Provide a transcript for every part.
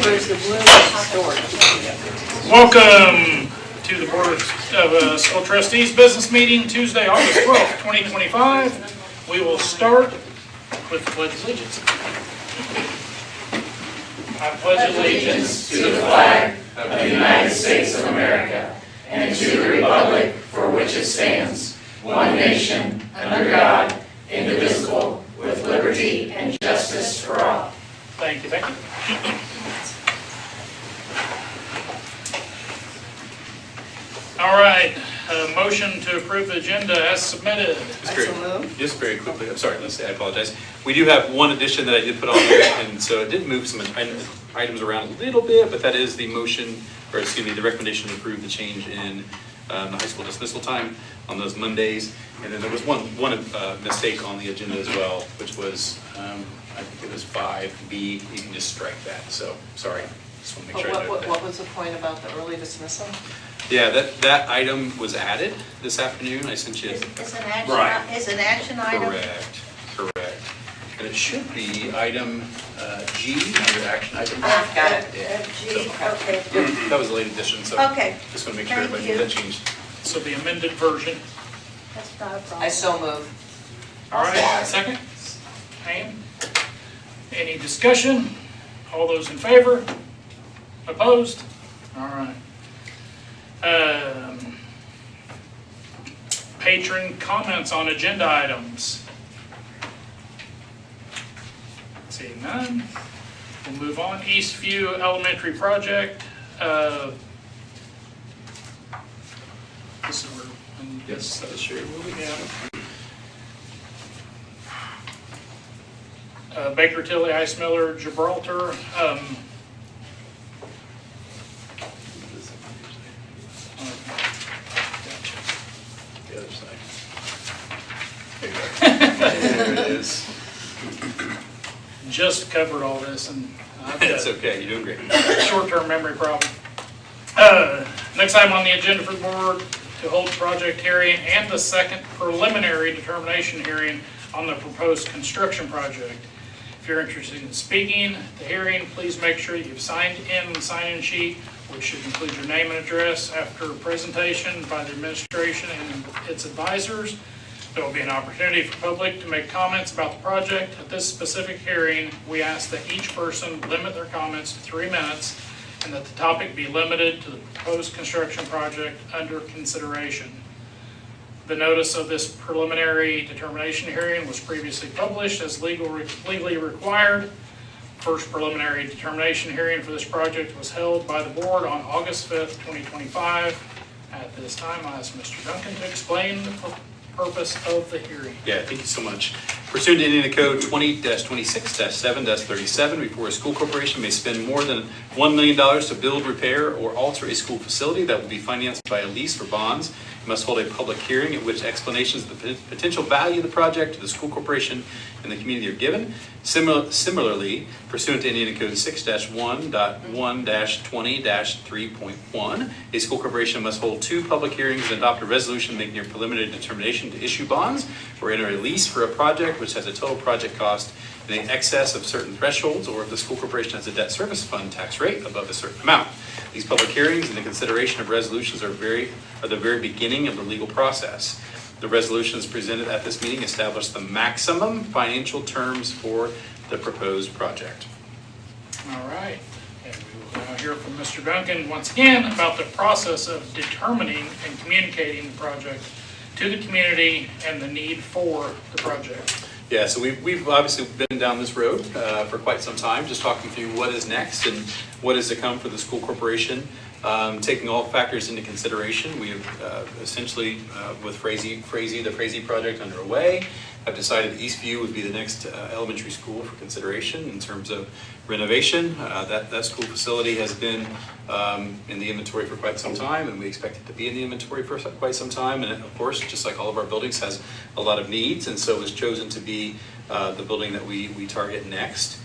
Where's the blue store? Welcome to the Board of School Trustees Business Meeting, Tuesday, August 12th, 2025. We will start with the Pledge of Allegiance. I pledge allegiance to the flag of the United States of America and to the republic for which it stands, one nation, under God, indivisible, with liberty and justice for all. Thank you, thank you. All right, motion to approve the agenda as submitted. Just very quickly, I'm sorry, Lindsay, I apologize. We do have one addition that I did put on here, and so it did move some items around a little bit, but that is the motion, or excuse me, the recommendation to approve the change in the high school dismissal time on those Mondays. And then there was one mistake on the agenda as well, which was, I think it was 5B. You can just strike that, so sorry. Just want to make sure I note that. What was the point about the early dismissal? Yeah, that item was added this afternoon. I sent you. It's an action, Right. It's an action item. Correct. And it should be item G under action item. Got it. G, okay. That was a late addition, so Okay. just want to make sure Thank everybody you. knows that changed. So the amended version. That's not a problem. I so move. All right, second. Pam? Any discussion? All those in favor? Opposed? All right. Patron comments on agenda items. Seeing none. We'll move on. Eastview Elementary Project. This is where. Yes, that is true. Baker Tilly, Ice Miller, Gibraltar. The other side. There you go. There it is. Just covered all this, and I've got It's okay, you're doing great. a short-term memory problem. Next item on the agenda for the board to hold the project hearing and the second preliminary determination hearing on the proposed construction project. If you're interested in speaking at the hearing, please make sure you've signed in the sign-in sheet, which should include your name and address. After a presentation by the administration and its advisors, there will be an opportunity for public to make comments about the project. At this specific hearing, we ask that each person limit their comments to 3 minutes and that the topic be limited to the proposed construction project under consideration. The notice of this preliminary determination hearing was previously published as legally required. First preliminary determination hearing for this project was held by the board on August 5th, 2025. At this time, I ask Mr. Duncan to explain the purpose of the hearing. Yeah, thank you so much. Pursuant to Indiana Code 20-26-7-37, before a school corporation may spend more than $1 million to build, repair, or alter a school facility that will be financed by a lease or bonds, it must hold a public hearing at which explanations of the potential value of the project to the school corporation and the community are given. Similarly, pursuant to Indiana Code 6-1.1-20-3.1, a school corporation must hold 2 public hearings and adopt a resolution making a preliminary determination to issue bonds or enter a lease for a project which has a total project cost in excess of certain thresholds, or if the school corporation has a debt service fund tax rate above a certain amount. These public hearings and the consideration of resolutions are the very beginning of the legal process. The resolutions presented at this meeting establish the maximum financial terms for the proposed project. All right. And we will now hear from Mr. Duncan once again about the process of determining and communicating the project to the community and the need for the project. Yeah, so we've obviously been down this road for quite some time, just talking through what is next and what is to come for the school corporation. Taking all factors into consideration, we have essentially, with the Frazee project underway, have decided Eastview would be the next elementary school for consideration in terms of renovation. That school facility has been in the inventory for quite some time, and we expect it to be in the inventory for quite some time. And of course, just like all of our buildings, has a lot of needs, and so was chosen to be the building that we target next.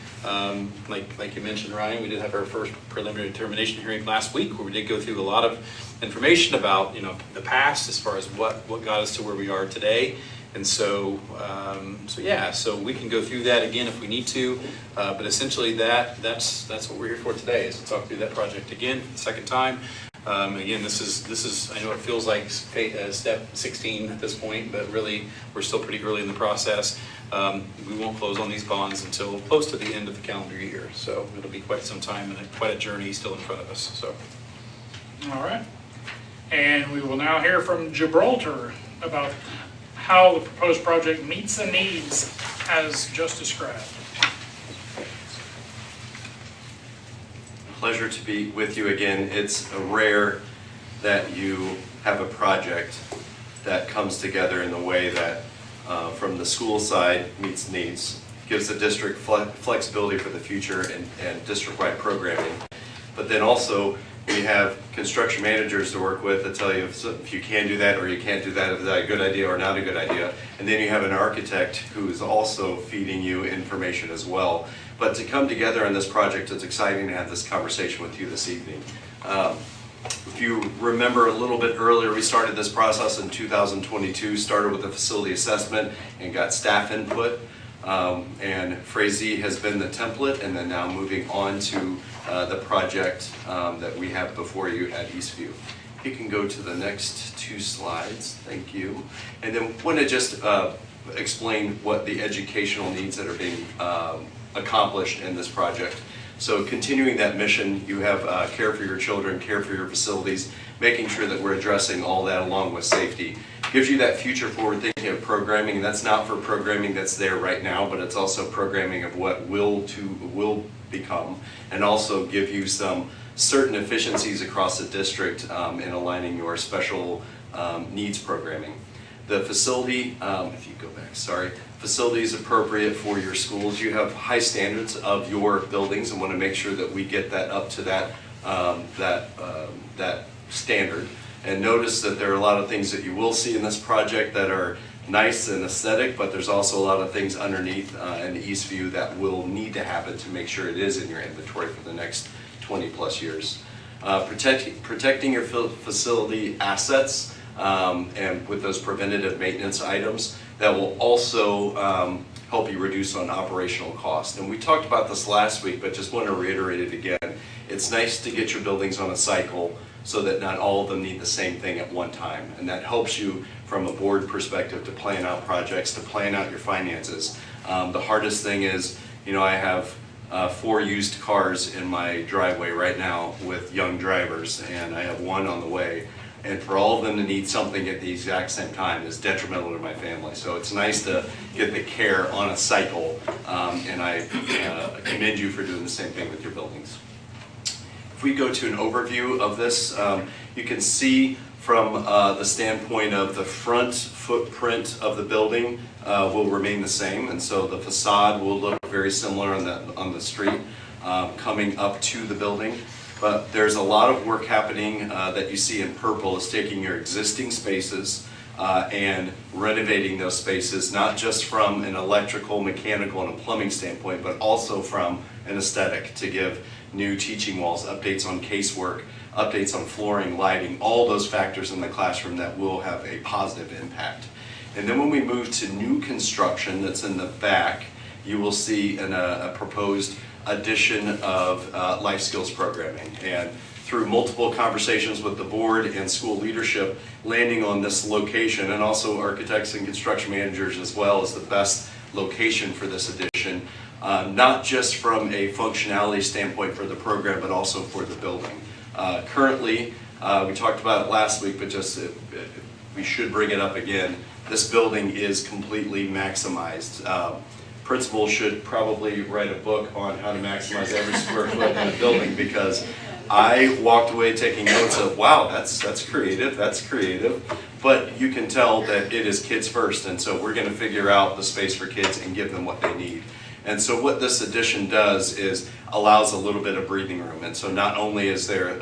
Like you mentioned, Ryan, we did have our first preliminary determination hearing last week, where we did go through a lot of information about the past as far as what got us to where we are today. And so, so we can go through that again if we need to, but essentially that's what we're here for today, is to talk through that project again for the second time. Again, this is, I know it feels like step 16 at this point, but really we're still pretty early in the process. We won't close on these bonds until close to the end of the calendar year, so it'll be quite some time and quite a journey still in front of us. So, All right. And we will now hear from Gibraltar about how the proposed project meets the needs as just described. Pleasure to be with you again. It's rare that you have a project that comes together in the way that from the school side meets needs, gives the district flexibility for the future and district-wide programming. But then also we have construction managers to work with that tell you if you can do that or you can't do that, if that's a good idea or not a good idea. And then you have an architect who is also feeding you information as well. But to come together on this project, it's exciting to have this conversation with you this evening. If you remember a little bit earlier, we started this process in 2022, started with a facility assessment and got staff input. And Frazee has been the template, and then now moving on to the project that we have before you at Eastview. You can go to the next two slides, thank you. And then want to just explain what the educational needs that are being accomplished in this project. So continuing that mission, you have care for your children, care for your facilities, making sure that we're addressing all that along with safety. Gives you that future forward thinking of programming. That's not for programming that's there right now, but it's also programming of what will become, and also give you some certain efficiencies across the district in aligning your special needs programming. The facility, if you go back, sorry, facility is appropriate for your schools. You have high standards of your buildings and want to make sure that we get that up to that standard. And notice that there are a lot of things that you will see in this project that are nice and aesthetic, but there's also a lot of things underneath in Eastview that will need to happen to make sure it is in your inventory for the next 20 plus years. Protecting your facility assets and with those preventative maintenance items that will also help you reduce on operational cost. And we talked about this last week, but just want to reiterate it again. It's nice to get your buildings on a cycle so that not all of them need the same thing at one time. And that helps you from a board perspective to plan out projects, to plan out your finances. The hardest thing is, I have 4 used cars in my driveway right now with young drivers, and I have one on the way. And for all of them to need something at the exact same time is detrimental to my family. So it's nice to get the care on a cycle, and I commend you for doing the same thing with your buildings. If we go to an overview of this, you can see from the standpoint of the front footprint of the building will remain the same, and so the facade will look very similar on the street coming up to the building. But there's a lot of work happening that you see in purple is taking your existing spaces and renovating those spaces, not just from an electrical, mechanical, and a plumbing standpoint, but also from an aesthetic to give new teaching walls, updates on casework, updates on flooring, lighting, all those factors in the classroom that will have a positive impact. And then when we move to new construction that's in the back, you will see a proposed addition of life skills programming. And through multiple conversations with the board and school leadership, landing on this location, and also architects and construction managers as well, as the best location for this addition, not just from a functionality standpoint for the program, but also for the building. Currently, we talked about it last week, but just we should bring it up again. This building is completely maximized. Principals should probably write a book on how to maximize every square foot in a building, because I walked away taking notes of, wow, that's creative, but you can tell that it is kids first, and so we're going to figure out the space for kids and give them what they need. And so what this addition does is allows a little bit of breathing room. And so not only is there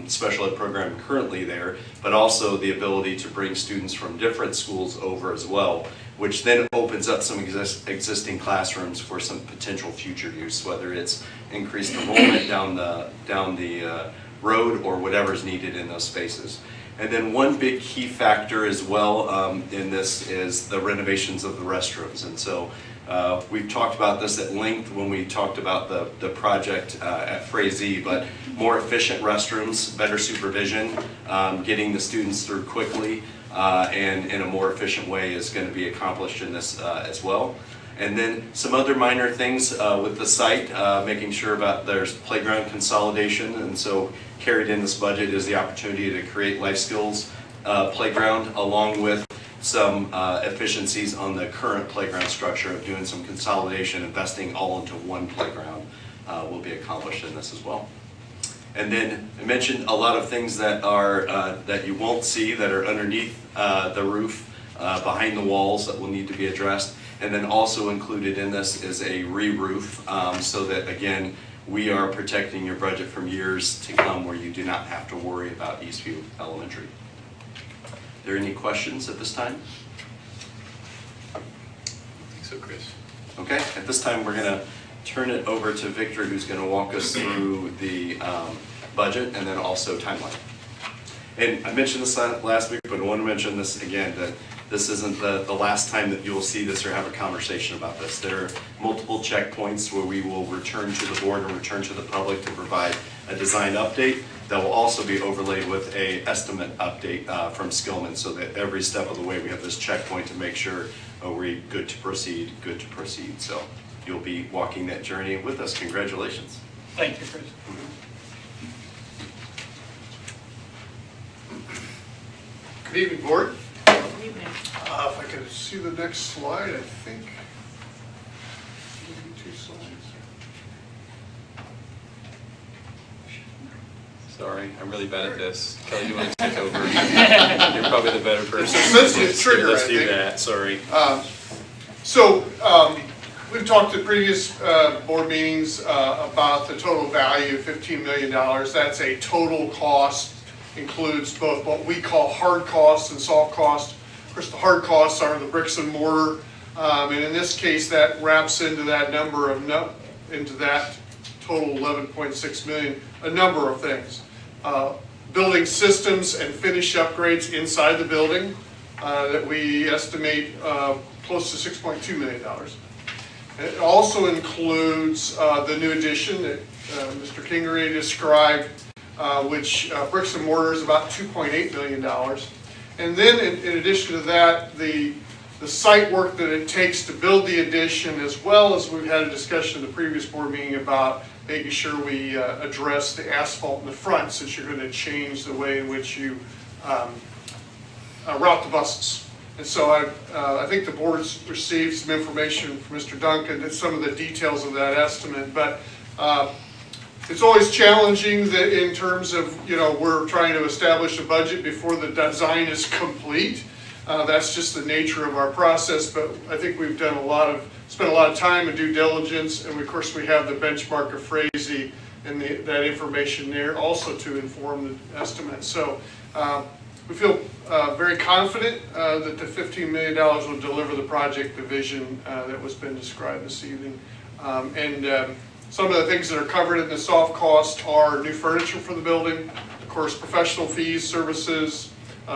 special ed program currently there, but also the ability to bring students from different schools over as well, which then opens up some existing classrooms for some potential future use, whether it's increased enrollment down the road or whatever's needed in those spaces. And then one big key factor as well in this is the renovations of the restrooms. And so we've talked about this at length when we talked about the project at Frazee, but more efficient restrooms, better supervision, getting the students through quickly and in a more efficient way is going to be accomplished in this as well. And then some other minor things with the site, making sure about there's playground consolidation, and so carried in this budget is the opportunity to create life skills playground along with some efficiencies on the current playground structure of doing some consolidation, investing all into one playground will be accomplished in this as well. And then I mentioned a lot of things that are that you won't see that are underneath the roof, behind the walls that will need to be addressed. And then also included in this is a re-roof so that, again, we are protecting your budget from years to come where you do not have to worry about Eastview Elementary. Are there any questions at this time? I think so, Chris. Okay, at this time we're going to turn it over to Victor, who's going to walk us through the budget and then also timeline. And I mentioned this last week, but I want to mention this again, that this isn't the last time that you'll see this or have a conversation about this. There are multiple checkpoints where we will return to the board and return to the public to provide a design update that will also be overlaid with a estimate update from Skillman, so that every step of the way we have this checkpoint to make sure we're good to proceed, good to proceed. So you'll be walking that journey with us. Congratulations. Thank you, Chris. Good evening, board. If I could see the next slide, I think. Maybe 2 slides. Sorry, I'm really bad at this. Kelly, you want to take over? You're probably the better person. It's a sensitive trigger, Let's I do think. that, sorry. We've talked at previous board meetings about the total value of $15 million. That's a total cost, includes both what we call hard costs and soft costs. Of course, the hard costs are the bricks and mortar, and in this case, that wraps into that number of into that total 11.6 million, a number of things. Building systems and finish upgrades inside the building that we estimate close to $6.2 million. It also includes the new addition that Mr. Kingery described, which bricks and mortar is about $2.8 million. And then in addition to that, the site work that it takes to build the addition, as well as we've had a discussion at the previous board meeting about making sure we address the asphalt in the front, since you're going to change the way in which you route the buses. And so I think the board's received some information from Mr. Duncan and some of the details of that estimate, but it's always challenging that in terms of, we're trying to establish a budget before the design is complete. That's just the nature of our process, but I think we've done spent a lot of time and due diligence, and of course we have the benchmark of Frazee and that information there also to inform the estimate. So we feel very confident that the $15 million will deliver the project, the vision that was been described this evening. Some of the things that are covered in the soft cost are new furniture for the building, of course, professional fees, services,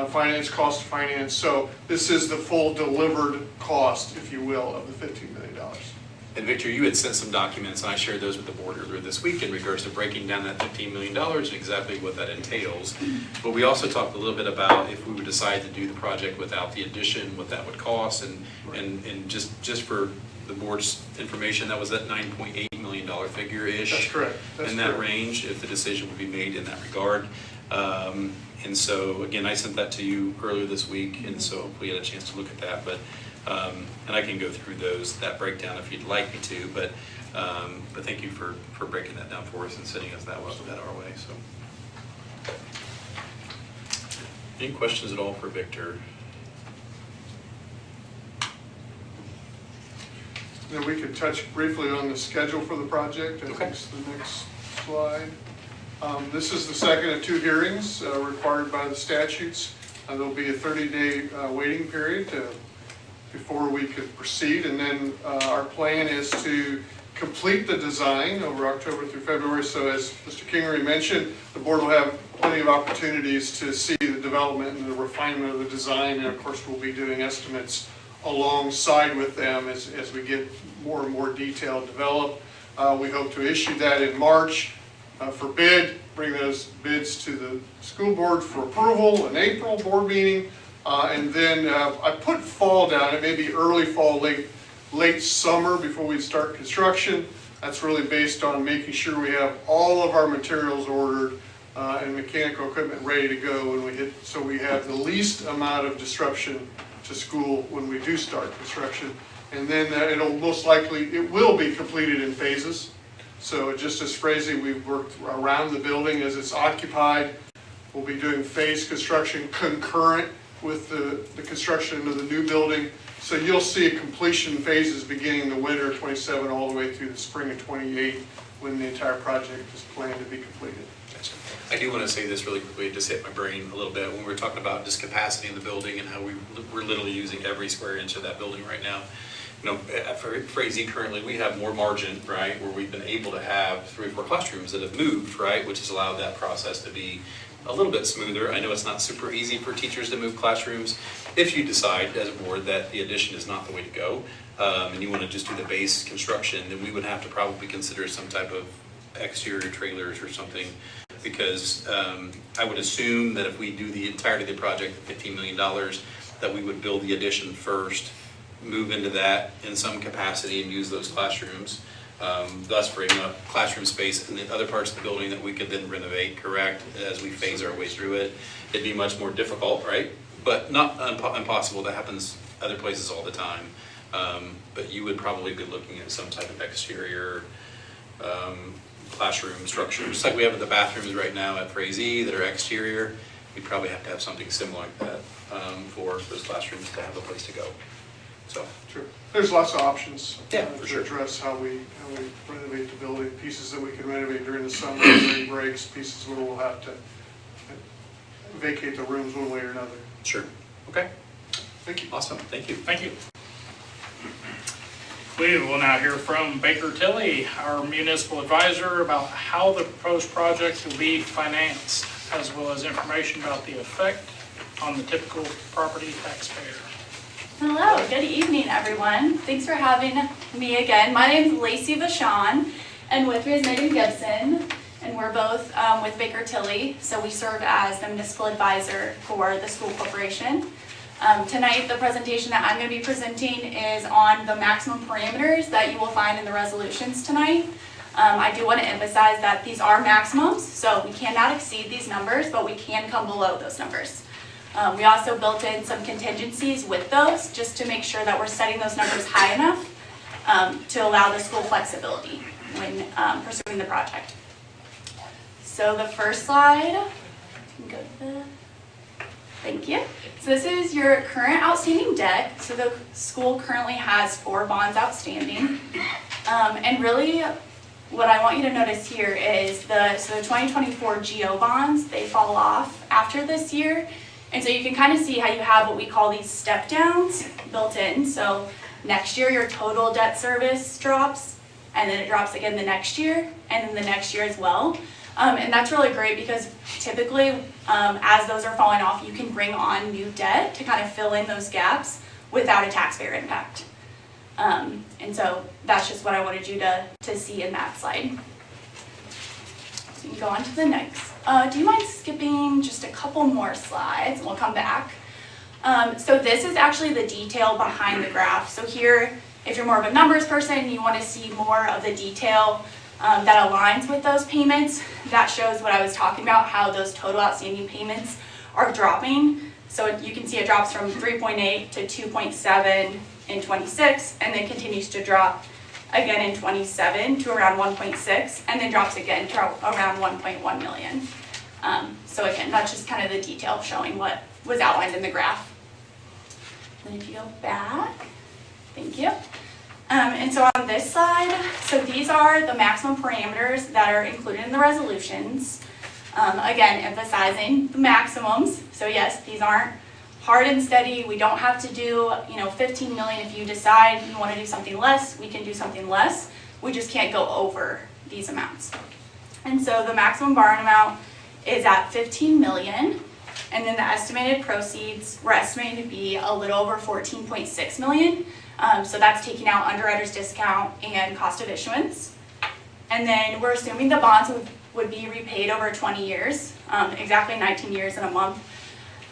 finance, cost of finance. So this is the full delivered cost, if you will, of the $15 million. And Victor, you had sent some documents, and I shared those with the board earlier this week in regards to breaking down that $15 million and exactly what that entails. But we also talked a little bit about if we would decide to do the project without the addition, what that would cost, and just for the board's information, that was that $9.8 million figure-ish. That's correct. In that range, if the decision would be made in that regard. And so, again, I sent that to you earlier this week, and so we had a chance to look at that. But and I can go through that breakdown if you'd like me to. But thank you for breaking that down for us and sending us that our way. So, any questions at all for Victor? Then we could touch briefly on the schedule for the project. I think Okay. it's the next slide. This is the second of 2 hearings required by the statutes. There'll be a 30-day waiting period before we could proceed, and then our plan is to complete the design over October through February. So as Mr. Kingery mentioned, the board will have plenty of opportunities to see the development and the refinement of the design. And of course, we'll be doing estimates alongside with them as we get more and more detail developed. We hope to issue that in March for bid, bring those bids to the school board for approval in April board meeting. And then I put fall down, it may be early fall, late summer before we start construction. That's really based on making sure we have all of our materials ordered and mechanical equipment ready to go when we hit, so we have the least amount of disruption to school when we do start construction. And then it'll most likely, it will be completed in phases. So just as Frazee, we've worked around the building as it's occupied. We'll be doing phase construction concurrent with the construction of the new building. So you'll see completion phases beginning the winter of 27 all the way through the spring of 28 when the entire project is planned to be completed. Gotcha. I do want to say this really quickly, just hit my brain a little bit, when we were talking about just capacity in the building and how we're literally using every square inch of that building right now. You know, at Frazee currently, we have more margin, right, where we've been able to have 3 or 4 classrooms that have moved, right, which has allowed that process to be a little bit smoother. I know it's not super easy for teachers to move classrooms. If you decide as a board that the addition is not the way to go, and you want to just do the base construction, then we would have to probably consider some type of exterior trailers or something, because I would assume that if we do the entirety of the project, $15 million, that we would build the addition first, move into that in some capacity and use those classrooms, thus freeing up classroom space in the other parts of the building that we could then renovate, correct, as we phase our way through it. It'd be much more difficult, right? But not impossible. That happens other places all the time. But you would probably be looking at some type of exterior classroom structure, just like we have at the bathrooms right now at Frazee that are exterior. We'd probably have to have something similar like that for those classrooms to have a place to go. So, True. There's lots of options Yeah, for sure. to address how we renovate the building. Pieces that we can renovate during the summer, during breaks, pieces where we'll have to vacate the rooms one way or another. sure. Okay. Thank you. Awesome. Thank you. Thank you. We will now hear from Baker Tilly, our municipal advisor, about how the proposed project will be financed, as well as information about the effect on the typical property taxpayer. Hello, good evening, everyone. Thanks for having me again. My name is Lacey Vachon, and with me is Megan Gibson, and we're both with Baker Tilly, so we serve as the municipal advisor for the school corporation. Tonight, the presentation that I'm going to be presenting is on the maximum parameters that you will find in the resolutions tonight. I do want to emphasize that these are maximums, so we cannot exceed these numbers, but we can come below those numbers. We also built in some contingencies with those, just to make sure that we're setting those numbers high enough to allow the school flexibility when pursuing the project. So the first slide, go to the, thank you. So this is your current outstanding debt. So the school currently has 4 bonds outstanding. And really what I want you to notice here is the 2024 GO bonds, they fall off after this year. And so you can kind of see how you have what we call these step downs built in. So next year your total debt service drops, and then it drops again the next year, and then the next year as well. And that's really great because typically as those are falling off, you can bring on new debt to kind of fill in those gaps without a taxpayer impact. And so that's just what I wanted you to see in that slide. So you can go on to the next. Do you mind skipping just a couple more slides and we'll come back? So this is actually the detail behind the graph. So here, if you're more of a numbers person and you want to see more of the detail that aligns with those payments, that shows what I was talking about, how those total outstanding payments are dropping. So you can see it drops from 3.8 to 2.7 in 26, and then continues to drop again in 27 to around 1.6, and then drops again to around 1.1 million. So again, that's just kind of the detail showing what was outlined in the graph. Then if you go back, thank you. And so on this slide, so these are the maximum parameters that are included in the resolutions. Again, emphasizing the maximums. So yes, these aren't hard and steady. We don't have to do, 15 million. If you decide you want to do something less, we can do something less. We just can't go over these amounts. And so the maximum borrowing amount is at 15 million. And then the estimated proceeds, we're estimating to be a little over 14.6 million. So that's taking out underwriter's discount and cost of issuance. And then we're assuming the bonds would be repaid over 20 years, exactly 19 years and a month.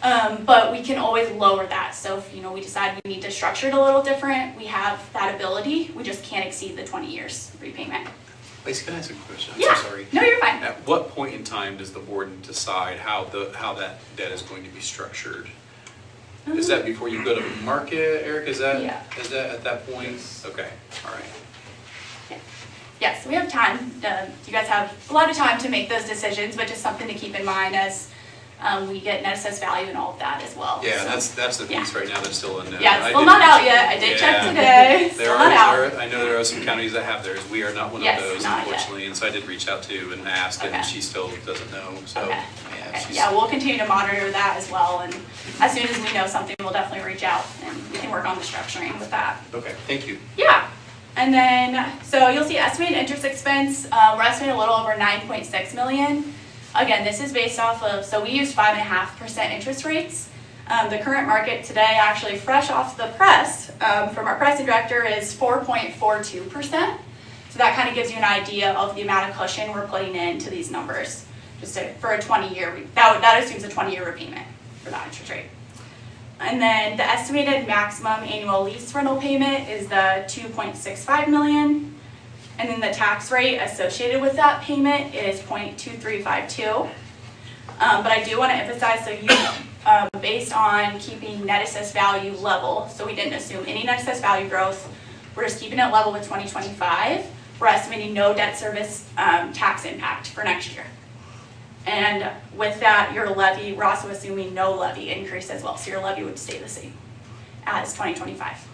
But we can always lower that. So if we decide we need to structure it a little different, we have that ability. We just can't exceed the 20 years repayment. Lacey, can I ask a question? I'm Yeah. so sorry. No, you're fine. At what point in time does the board decide how that debt is going to be structured? Is that before you go to market, Eric? Is that at that point? Okay, all right. Yes, we have time. You guys have a lot of time to make those decisions, but just something to keep in mind as we get net assessed value and all of that as well. Yeah, So, that's the piece right now that's still unknown. yeah, it's I still did- not out yet. I did check today. Still not out. I know there are some counties that have theirs. We are not one of Yes, those, not yet. unfortunately. And so I did reach out to and ask, Okay. and she still doesn't know. So, Okay. yeah, Okay. she's. Yeah, we'll continue to monitor that as well, and as soon as we know something, we'll definitely reach out and we can work on the structuring with that. Okay, thank you. Yeah, and then, so you'll see estimated interest expense, we're estimating a little over 9.6 million. Again, this is based off of, so we used 5.5% interest rates. The current market today, actually fresh off the press, from our pricing director, is 4.42%. So that kind of gives you an idea of the amount of cushion we're putting into these numbers. Just for a 20-year, that assumes a 20-year repayment for that interest rate. And then the estimated maximum annual lease rental payment is the 2.65 million. And then the tax rate associated with that payment is 0.2352. But I do want to emphasize, so you, based on keeping net assessed value level, so we didn't assume any net assessed value growth, we're just keeping it level with 2025. We're estimating no debt service tax impact for next year. And with that, your levy, we're also assuming no levy increase as well, so your levy would stay the same as 2025.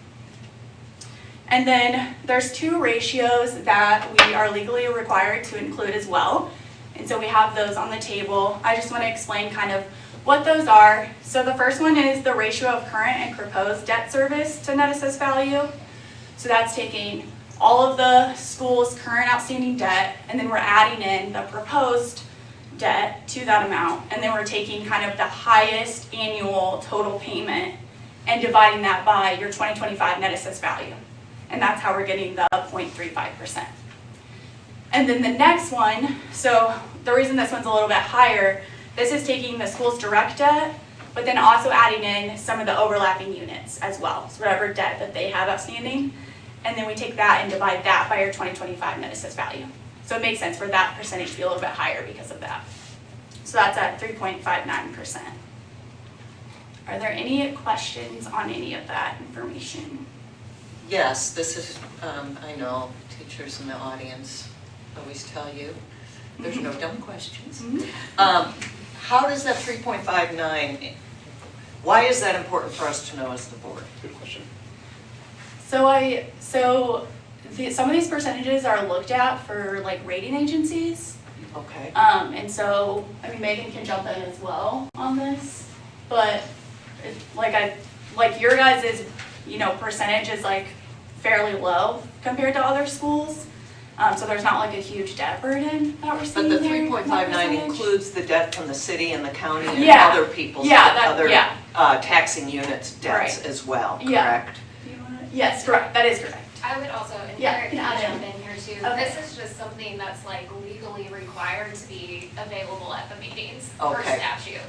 And then there's two ratios that we are legally required to include as well. And so we have those on the table. I just want to explain kind of what those are. So the first one is the ratio of current and proposed debt service to net assessed value. So that's taking all of the school's current outstanding debt, and then we're adding in the proposed debt to that amount. And then we're taking kind of the highest annual total payment and dividing that by your 2025 net assessed value. And that's how we're getting the 0.35%. And then the next one, so the reason this one's a little bit higher, this is taking the school's direct debt, but then also adding in some of the overlapping units as well. So whatever debt that they have outstanding, and then we take that and divide that by your 2025 net assessed value. So it makes sense for that percentage to be a little bit higher because of that. So that's at 3.59%. Are there any questions on any of that information? Yes, this is, I know teachers in the audience always tell you, there's no dumb questions. How does that 3.59, why is that important for us to know as the board? Good question. Some of these percentages are looked at for like rating agencies. Okay. And so, I mean, Megan can jump in as well on this, but like your guys' percentage is like fairly low compared to other schools. So there's not like a huge debt burden that we're seeing But the there. in that 3.59 percentage. includes the debt from the city and the county and Yeah. other people's, Yeah, other yeah. taxing units debts Right. as well, Yeah. correct? Yes, correct, that is correct. I would also, and Yeah, Eric can add can in. jump in here too, Okay. this is just something that's like legally required to be available at the meetings per Okay. statute.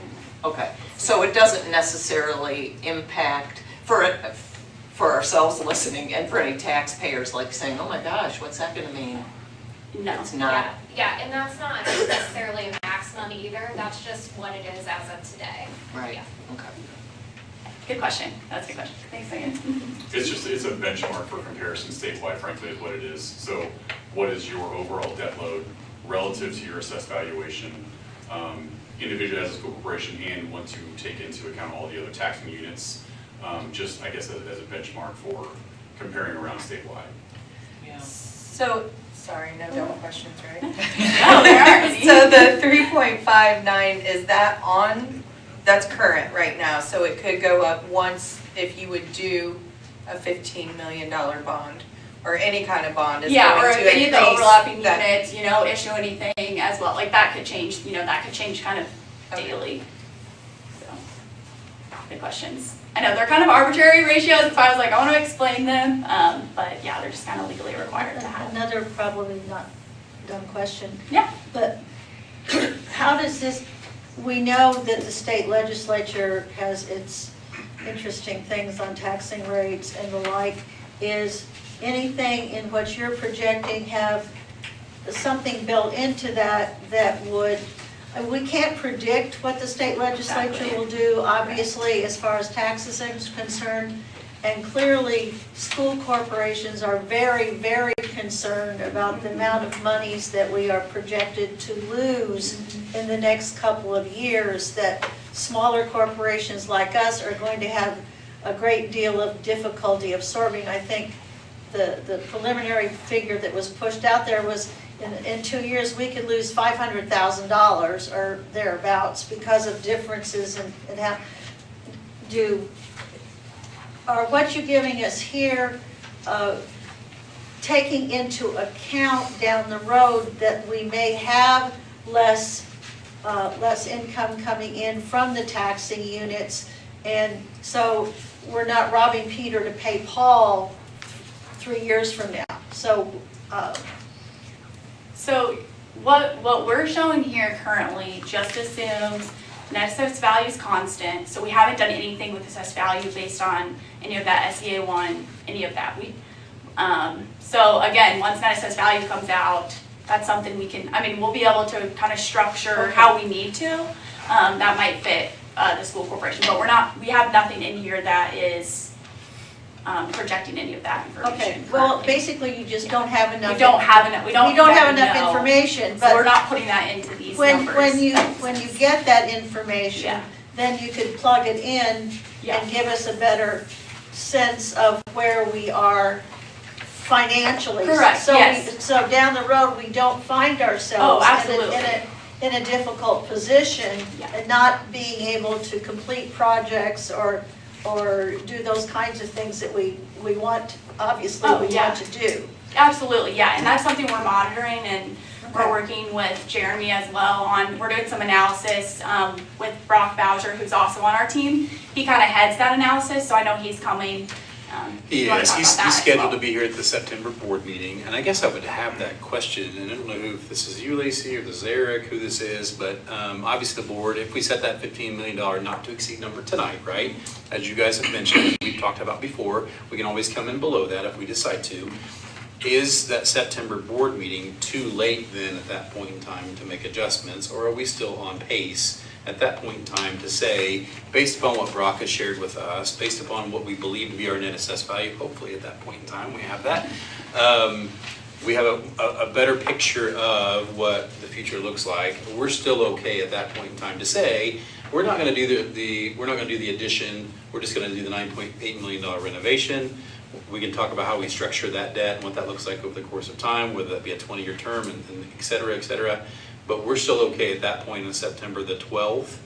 Okay, so it doesn't necessarily impact, for ourselves listening and for any taxpayers like saying, oh my gosh, what's that gonna mean? No. It's not, Yeah, and that's not necessarily a maximum either, that's just what it is as of today. right, Yeah. okay. Good question, that's a good question. Thanks, Megan. It's a benchmark for comparison statewide, frankly, is what it is. So what is your overall debt load relative to your assessed valuation, individually as a school corporation, and once you take into account all the other taxing units, just, I guess, as a benchmark for comparing around statewide. Yeah. So, sorry, no dumb questions, right? No, there aren't any. So the 3.59, is that that's current right now, so it could go up once if you would do a $15 million bond, or any kind of bond is Yeah, or going if to any of the increase overlapping that. units, issue anything as well, like that could change, that could change kind of Okay. daily. So, good questions. I know they're kind of arbitrary ratios, that's why I was like, I want to explain them, but yeah, they're just kind of legally required to have. Another probably not dumb question, Yeah, but how does this, we know that the state legislature has its interesting things on taxing rates and the like. Is anything in what you're projecting have something built into that would, we can't predict what the state legislature Exactly. will do, obviously, as far as taxes are concerned. And clearly, school corporations are very, very concerned about the amount of monies that we are projected to lose in the next couple of years, that smaller corporations like us are going to have a great deal of difficulty absorbing. I think the preliminary figure that was pushed out there was in 2 years, we could lose $500,000 or thereabouts because of differences in how are what you're giving us here taking into account down the road that we may have less income coming in from the taxing units, and so we're not robbing Peter to pay Paul 3 years from now. so what we're showing here currently just assumes net assessed value is constant, so we haven't done anything with assessed value based on any of that SEA 1, any of that. So again, once net assessed value comes out, that's something we can, we'll be able to kind of structure how we need to. That might fit the school corporation, but we have nothing in here that is projecting any of that information. Okay, well, currently. basically, you just don't have enough. We don't have enough, we don't have exactly enough know. information, So we're but not putting that into these when numbers. you get that information, Yeah. then you could plug it in Yeah. and give us a better sense of where we are financially. Correct, yes. So down the road, we don't find ourselves absolutely. in a difficult position Yeah. and not being able to complete projects or do those kinds of things that we want, obviously, Oh, we yeah. want to do. Absolutely, yeah, and that's something we're monitoring, and we're Okay. working with Jeremy as well on, we're doing some analysis with Brock Bowser, who's also on our team. He kind of heads that analysis, so I know he's coming. He You wanna is, talk he's about that as scheduled well? to be here at the September board meeting, and I guess I would have that question, and I don't know if this is you, Lacey, or this is Eric, who this is, but obviously the board, if we set that $15 million not to exceed number tonight, right? As you guys have mentioned, we've talked about before, we can always come in below that if we decide to. Is that September board meeting too late then at that point in time to make adjustments, or are we still on pace at that point in time to say, based upon what Brock has shared with us, based upon what we believe to be our net assessed value, hopefully at that point in time we have that, we have a better picture of what the future looks like. We're still okay at that point in time to say, we're not going to do we're not going to do the addition, we're just going to do the $9.8 million renovation. We can talk about how we structure that debt and what that looks like over the course of time, whether that be a 20-year term and et cetera, et cetera. But we're still okay at that point on September the 12th.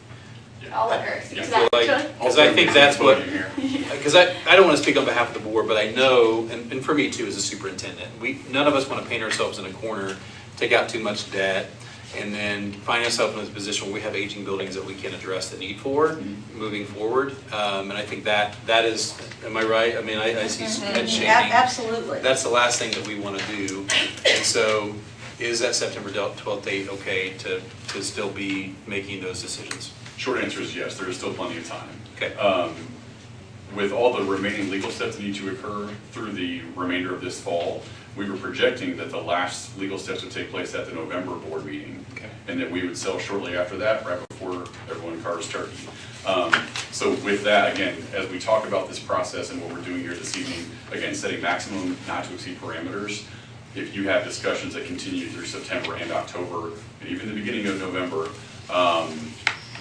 I'll let her speak Yeah. to I feel that. like, because I think that's what, Here. because I don't want to speak on behalf of the board, but I know, and for me too as a superintendent, none of us want to paint ourselves in a corner, take out too much debt, and then find ourselves in this position where we have aging buildings that we can't address the need for moving forward. And I think that is, am I right? I see head shaking. Absolutely. That's the last thing that we want to do. And so is that September 12th date okay to still be making those decisions? Short answer is yes, there is still plenty of time. Okay. With all the remaining legal steps that need to occur through the remainder of this fall, we were projecting that the last legal steps would take place at the November board meeting. Okay. And that we would sell shortly after that, right before everyone carves turkey. So with that, again, as we talk about this process and what we're doing here this evening, again, setting maximum not to exceed parameters, if you have discussions that continue through September and October, and even the beginning of November,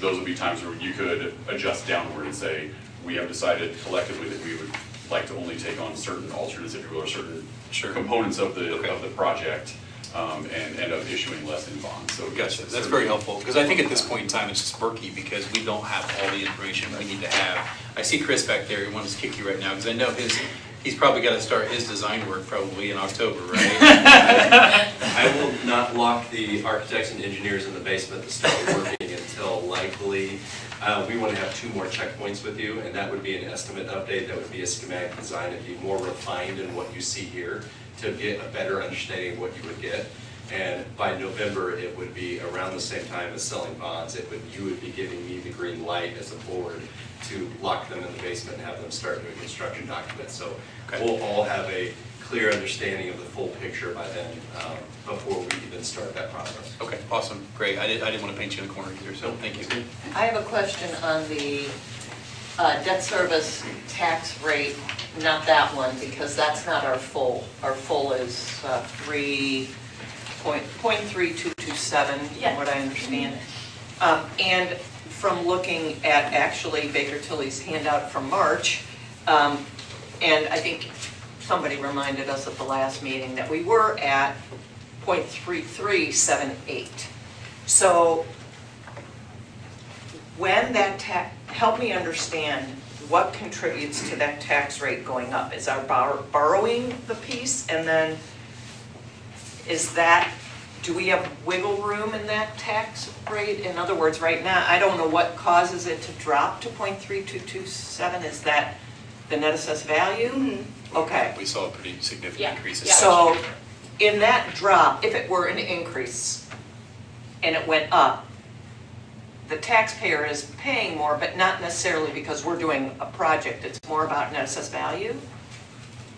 those would be times where you could adjust downward and say, we have decided collectively that we would like to only take on certain alternates, if you will, or certain components of the project, and end up issuing less in bonds. So Gotcha, that's very helpful, because I think at this point in time, it's just murky, because we don't have all the information we need to have. I see Chris back there, he wants to kick you right now, because I know He's probably got to start his design work probably in October, right? I will not lock the architects and engineers in the basement to start working until likely, we want to have 2 more checkpoints with you, and that would be an estimate update, that would be a schematic design, it'd be more refined in what you see here to get a better understanding of what you would get. And by November, it would be around the same time as selling bonds. You would be giving me the green light as a board to lock them in the basement and have them start doing construction documents. So we'll all have a clear understanding of the full picture by then, before we even start that process. Okay, awesome, great. I didn't want to paint you in a corner either, so thank you. I have a question on the debt service tax rate, not that one, because that's not our full. Our full is 3.3227, from what I understand. And from looking at actually Baker Tilly's handout from March, and I think somebody reminded us at the last meeting that we were at 0.3378. So when that help me understand what contributes to that tax rate going up. Is our borrowing the piece, and then do we have wiggle room in that tax rate? In other words, right now, I don't know what causes it to drop to 0.3227. Is that the net assessed value? Mm-hmm. Okay. We saw a pretty significant Yeah. increase. Yeah. So in that drop, if it were an increase and it went up, the taxpayer is paying more, but not necessarily because we're doing a project. It's more about net assessed value?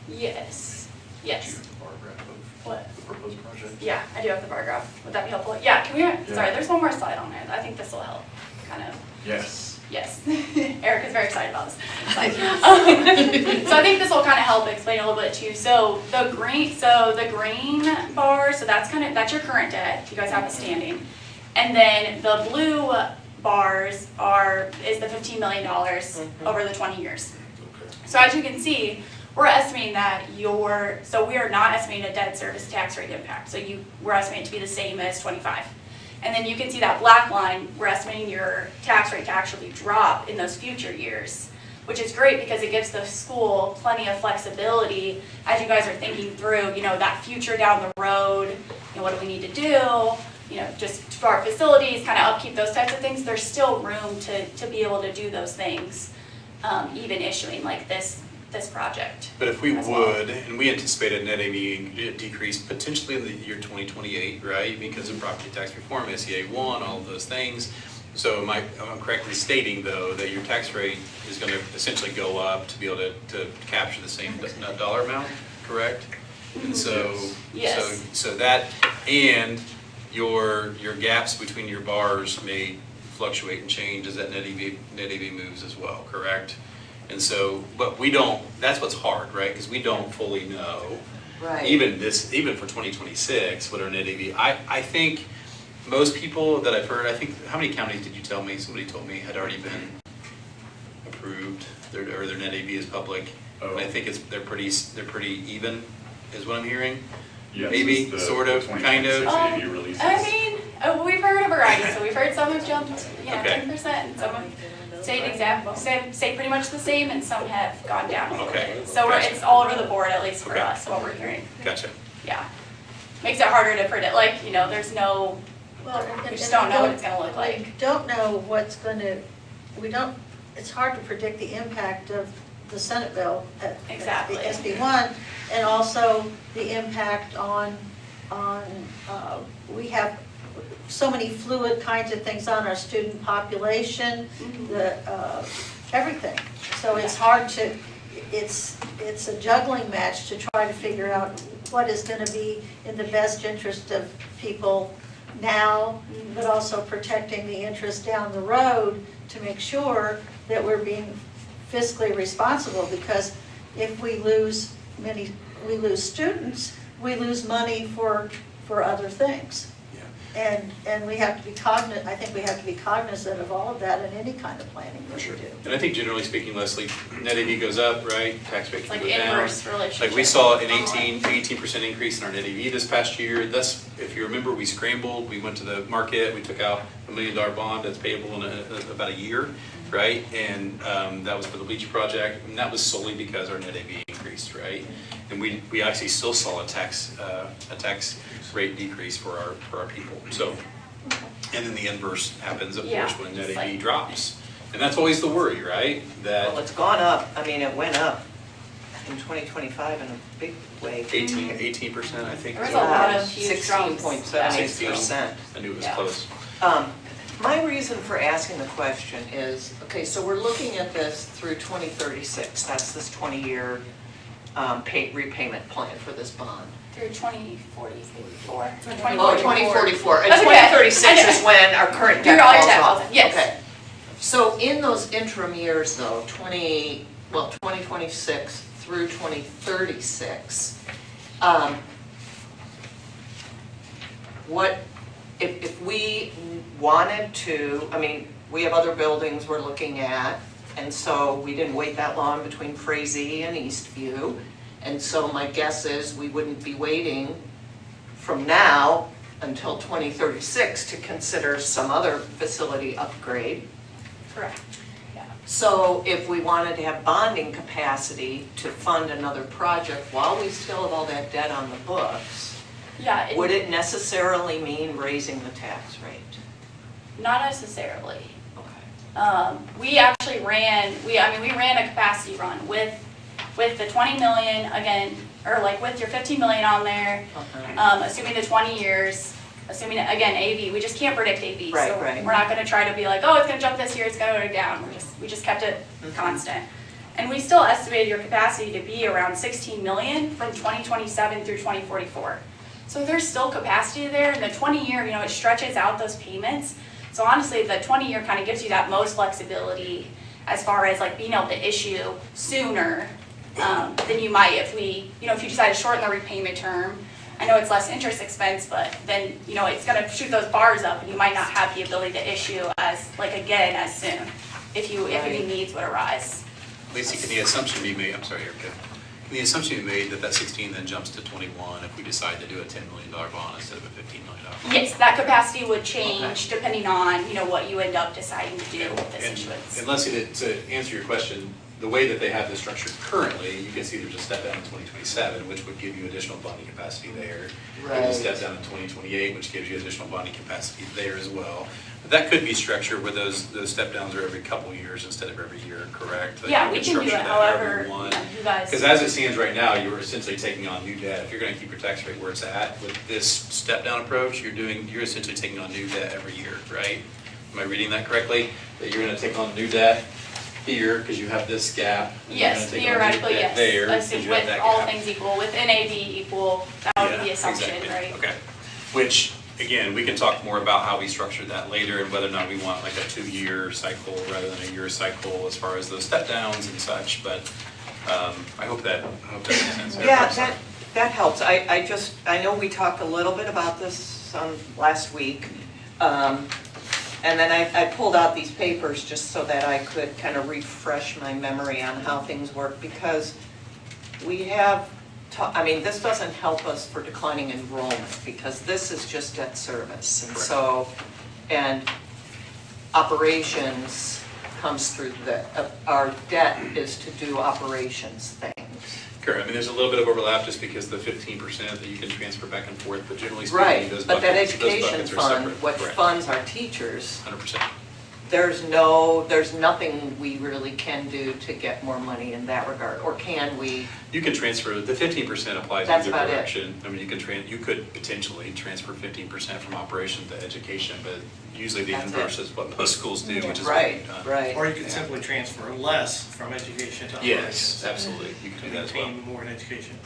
Yes, yes. Bar graph of What? the proposed project. Yeah, I do have the bar graph. Would that be helpful? Yeah, can we, sorry, there's one more slide on there. I think this will help, kind of. Yes. Yes, Erica's very excited about this. So I think this will kind of help explain a little bit too. So the green bar, so that's your current debt. You guys have it standing, and then the blue bars is the $15 million over the 20 years. So as you can see, we're estimating that so we are not estimating a debt service tax rate impact. So we're estimating it to be the same as 25. And then you can see that black line, we're estimating your tax rate to actually drop in those future years, which is great because it gives the school plenty of flexibility as you guys are thinking through, that future down the road, what do we need to do, just for our facilities, kind of upkeep, those types of things. There's still room to be able to do those things, even issuing like this project. But if we as well. would, and we anticipate a net AV decrease potentially in the year 2028, right? Because of property tax reform, SEA 1, all of those things. So am I correctly stating though that your tax rate is going to essentially go up to be able to capture the same dollar amount, correct? And so, Yes. so that, and your gaps between your bars may fluctuate and change as that net AV moves as well, correct? And so, but we don't, that's what's hard, right? Because we don't fully know, Right. even for 2026, what our net AV, I think most people that I've heard, how many counties did you tell me? Somebody told me had already been approved, or their net AV is public. Oh. And I think they're pretty even, is what I'm hearing. Yes, Maybe, it's the sort of, kind of. 2026 AV releases. I mean, we've heard a variety. So we've heard some have jumped, Okay. 10%, and some have stayed pretty much the same, and some have gone down a little Okay. bit. So Gotcha. it's all over the board, at least for Okay. us, what we're hearing. Gotcha. Yeah. Makes it harder to predict, there's no, we just don't know what it's gonna look like. We don't know it's hard to predict the impact of the Senate bill, Exactly. the SB1, and also the impact on, we have so many fluid kinds of things on our student population, everything. So it's hard it's a juggling match to try to figure out what is going to be in the best interest of people now, but also protecting the interest down the road to make sure that we're being fiscally responsible, because if we lose students, we lose money for other things. And we have to be cognizant, I think we have to be cognizant of all of that in any kind of planning that we do. And I think generally speaking, Leslie, net AV goes up, right? Tax rate It's can like go down. inverse relationship. Like we saw an 18% increase in our net AV this past year. Thus, if you remember, we scrambled, we went to the market, we took out $1 million bond that's payable in about a year, right? And that was for the bleacher project, and that was solely because our net AV increased, right? And we actually still saw a tax rate decrease for our people. So, and then the inverse happens, of course, when net AV drops. And that's always the worry, right? Well, it's gone up, I mean, it went up in 2025 in a big way. 18%, I think. There was a lot of huge drops. 16.78%. I knew it was Yeah. close. My reason for asking the question is, okay, so we're looking at this through 2036. That's this 20-year repayment plan for this bond. Through 2044, or Oh, 2044. 2044. And That's okay. 2036 I know. is when our current Your debt other falls debt off. falls off, yes. Okay. So in those interim years though, 2026 through 2036, what, if we wanted to, I mean, we have other buildings we're looking at, and so we didn't wait that long between Frazee and Eastview. And so my guess is we wouldn't be waiting from now until 2036 to consider some other facility upgrade. Correct. Yeah. So if we wanted to have bonding capacity to fund another project while we still have all that debt on the books, Yeah, would it necessarily mean raising the tax rate? not necessarily. Okay. We actually ran, we ran a capacity run with the 20 million again, or like with your 15 million on there, Okay. assuming the 20 years, assuming, again, AV, we just can't predict AV. Right, So right. we're not gonna try to be like, oh, it's gonna jump this year, it's gonna go down. We just kept it constant. And we still estimated your capacity to be around 16 million from 2027 through 2044. So there's still capacity there, and the 20-year, it stretches out those payments. So honestly, the 20-year kind of gives you that most flexibility as far as like being able to issue sooner than you might if if you decide to shorten the repayment term. I know it's less interest expense, but then, it's gonna shoot those bars up and you might not have the ability to issue as soon if any needs would arise. Lacey, can the assumption be made, I'm sorry, Erica, can the assumption be made that 16 then jumps to 21 if we decide to do a $10 million bond instead of a $15 million bond? Yes, that capacity would change depending on, what you end up deciding to do with this issuance. And Leslie, to answer your question, the way that they have this structured currently, you can see there's a step down in 2027, which would give you additional bonding capacity there. There's a step down in 2028, which gives you additional bonding capacity there as well. But that could be structured where those step downs are every couple years instead of every year, correct? That Yeah, you we can do it structure that however you want. you guys. Because as it stands right now, you're essentially taking on new debt. If you're going to keep your tax rate where it's at with this step down approach, you're essentially taking on new debt every year, right? Am I reading that correctly? That you're going to take on new debt here because you have this gap. and you're Yes, gonna take on new theoretically, debt yes. There, Assume because you have with that all gap. things equal, with NAV equal, that would be the Yeah, assumption, exactly. right? Okay, which, again, we can talk more about how we structure that later and whether or not we want like a 2-year cycle rather than a year cycle as far as those step downs and such, but I hope that makes sense. Yeah, that helps. I know we talked a little bit about this last week. And then I pulled out these papers just so that I could kind of refresh my memory on how things work, because we have, this doesn't help us for declining enrollment, because this is just debt service. And so, and operations comes through our debt is to do operations things. Correct, there's a little bit of overlap just because the 15% that you can transfer back and forth, but generally Right, speaking, those but that buckets education are fund, separate. what Correct. funds our teachers, 100%. there's nothing we really can do to get more money in that regard, or can we? You can transfer, the 15% applies That's either about it. direction. You could potentially transfer 15% from operation to education, but usually the That's inverse it. is what most schools do, which is what Right, we've done. right. Or you could simply transfer less from education to operations. Yes, absolutely, you can do that as well. Maintain more in education.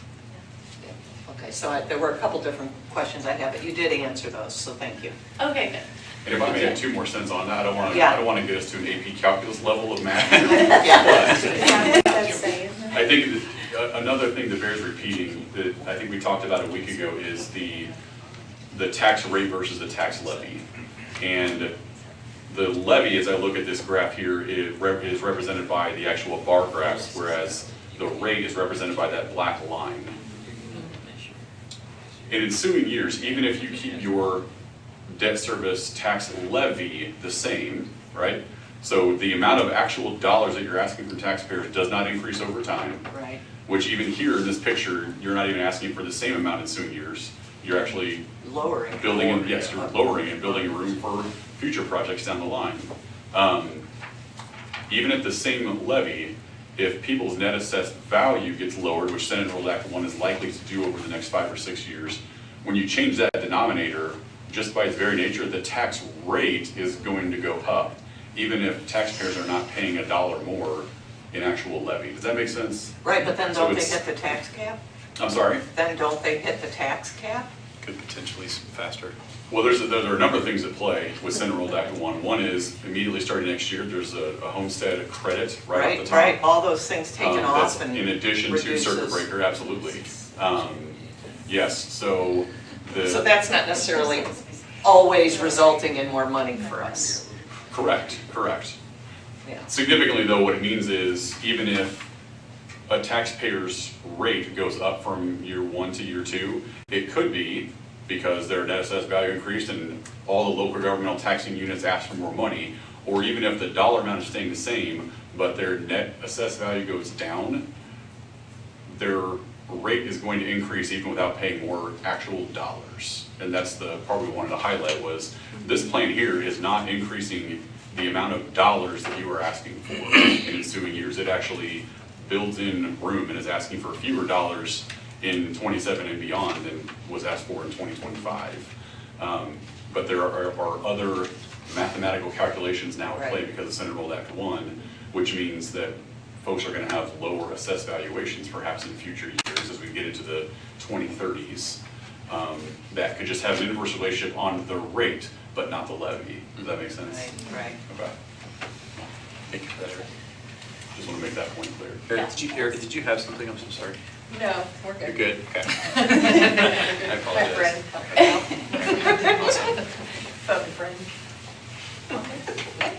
Okay, so there were a couple different questions I had, but you did answer those, so thank you. Okay, good. And if I may have 2 more cents on that, I don't Yeah. want to get us to an AP calculus level of math. Yeah. I think that another thing that bears repeating that I think we talked about a week ago is the tax rate versus the tax levy. And the levy, as I look at this graph here, is represented by the actual bar graphs, whereas the rate is represented by that black line. In ensuing years, even if you keep your debt service tax levy the same, right? So the amount of actual dollars that you're asking from taxpayers does not increase over time, Right. which even here in this picture, you're not even asking for the same amount in ensuing years. You're actually Lowering. building in, yes, you're lowering and building room for future projects down the line. Even at the same levy, if people's net assessed value gets lowered, which Senate Enrolled Act 1 is likely to do over the next 5 or 6 years, when you change that denominator, just by its very nature, the tax rate is going to go up, even if taxpayers are not paying $1 more in actual levy. Does that make sense? Right, but then So don't they it's- hit the tax cap? I'm sorry? Then don't they hit the tax cap? Could potentially faster. Well, there are a number of things at play with Senate Enrolled Act 1. One is immediately starting next year, there's a homestead credit right off the top. Right, all those things taken off That's and in addition to circuit reduces. breaker, absolutely. Yes, so So that's not necessarily always resulting in more money for us. correct. Yeah. Significantly though, what it means is even if a taxpayer's rate goes up from year 1 to year 2, it could be because their net assessed value increased and all the local governmental taxing units ask for more money, or even if the dollar amount is staying the same, but their net assessed value goes down, their rate is going to increase even without paying more actual dollars. And that's the part we wanted to highlight was this plan here is not increasing the amount of dollars that you are asking for in ensuing years. It actually builds in room and is asking for fewer dollars in 27 and beyond than was asked for in 2025. But there are other mathematical calculations now at play Right. because of Senate Enrolled Act 1, which means that folks are going to have lower assessed valuations perhaps in future years as we get into the 2030s. That could just have an inverse relationship on the rate, but not the levy. Does that make sense? Right. Okay. Thank you for that, Eric. Just want to make that point clear. Erica, did you have something? I'm so sorry. No, we're You're good. good, okay. I My apologize. friend. Awesome. Phone friend.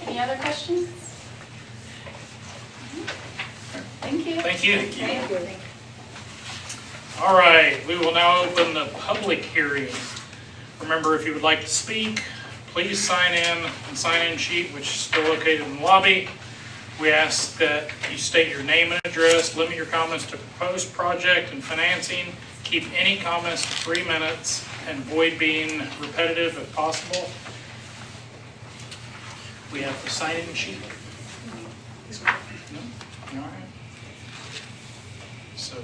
Any other questions? Thank you. Thank you. Thank you. All right, we will now open the public hearing. Remember, if you would like to speak, please sign in and sign-in sheet, which is still located in the lobby. We ask that you state your name and address, limit your comments to proposed project and financing, keep any comments to 3 minutes, and avoid being repetitive if possible. We have the sign-in sheet. No? All right. So,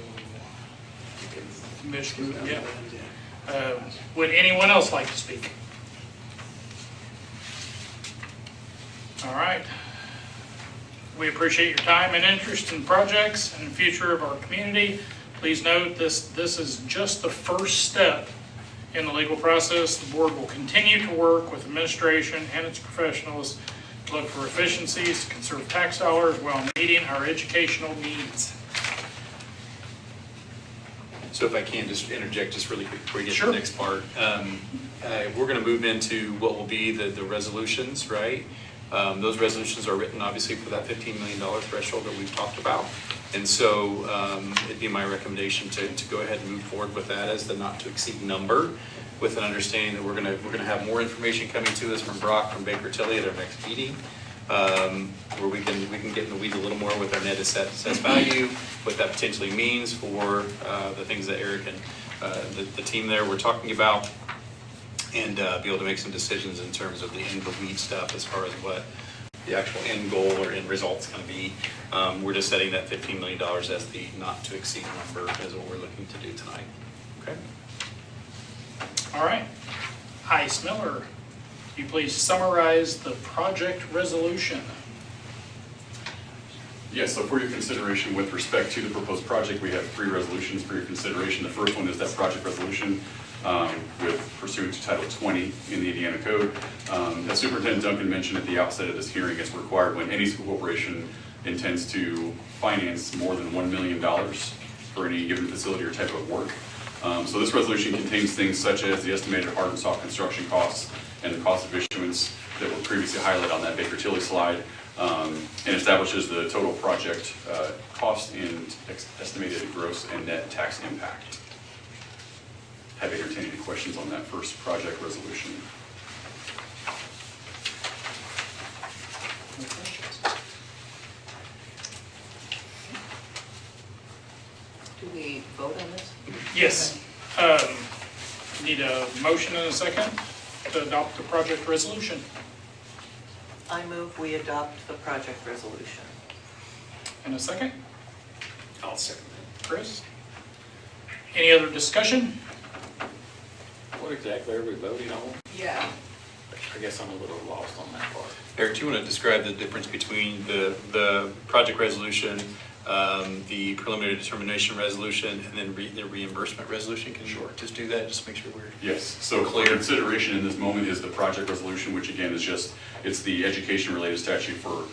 yeah. Would anyone else like to speak? All right. We appreciate your time and interest in projects and the future of our community. Please note this is just the first step in the legal process. The board will continue to work with administration and its professionals to look for efficiencies, to conserve tax dollars while meeting our educational needs. So if I can just interject just really quick before we get to Sure. the next part. We're going to move into what will be the resolutions, right? Those resolutions are written obviously for that $15 million threshold that we've talked about. And so it'd be my recommendation to go ahead and move forward with that as the not to exceed number, with an understanding that we're gonna have more information coming to us from Brock, from Baker Tilly at our next meeting, where we can get in the weeds a little more with our net assessed value, what that potentially means for the things that Eric and the team there were talking about, and be able to make some decisions in terms of the in the weed stuff as far as what the actual end goal or end result's going to be. We're just setting that $15 million as the not to exceed number is what we're looking to do tonight. Okay. All right. Heis Miller, will you please summarize the project resolution? Yes, so for your consideration with respect to the proposed project, we have 3 resolutions for your consideration. The first one is that project resolution with pursuant to Title 20 in the Indiana Code. As Superintendent Duncan mentioned at the outset of this hearing, it's required when any school corporation intends to finance more than $1 million for any given facility or type of work. So this resolution contains things such as the estimated hard and soft construction costs and the cost of issuance that were previously highlighted on that Baker Tilly slide, and establishes the total project cost and estimated gross and net tax impact. Have you entertained any questions on that first project resolution? we vote on this? Yes. Need a motion and a second to adopt the project resolution. I move we adopt the project resolution. And a second? I'll second Chris? Any other discussion? What exactly are we voting on? Yeah. I guess I'm a little lost on that part. Eric, do you want to describe the difference between the project resolution, the preliminary determination resolution, and then the reimbursement resolution? Can you just do that, just make sure we're... Yes, so clear consideration in this moment is the project resolution, which again is just, it's the education-related statute for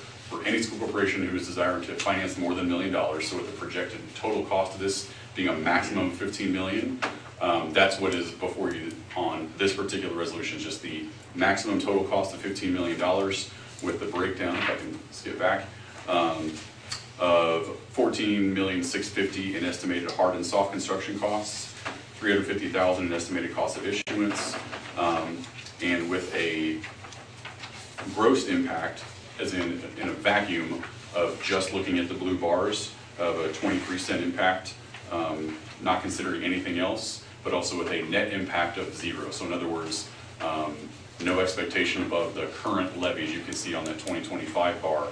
any school corporation who is desiring to finance more than $1 million. So with the projected total cost of this being a maximum of $15 million, that's what is before you on this particular resolution, is just the maximum total cost of $15 million with the breakdown, if I can skip back, of $14,650,000 in estimated hard and soft construction costs, $350,000 in estimated cost of issuance, and with a gross impact, as in a vacuum of just looking at the blue bars, of a 23-cent impact, not considering anything else, but also with a net impact of 0. So in other words, no expectation above the current levies you can see on that 2025 bar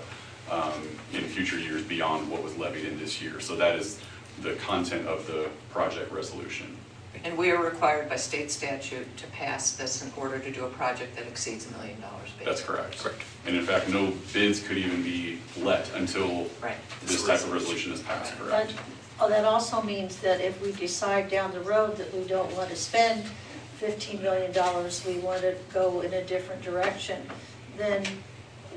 in future years beyond what was levied in this year. So that is the content of the project resolution. And we are required by state statute to pass this in order to do a project that exceeds $1 million. basically. That's correct. And in fact, no bids could even be let until Right. this type of resolution is passed, correct? That also means that if we decide down the road that we don't want to spend $15 million, we want to go in a different direction, then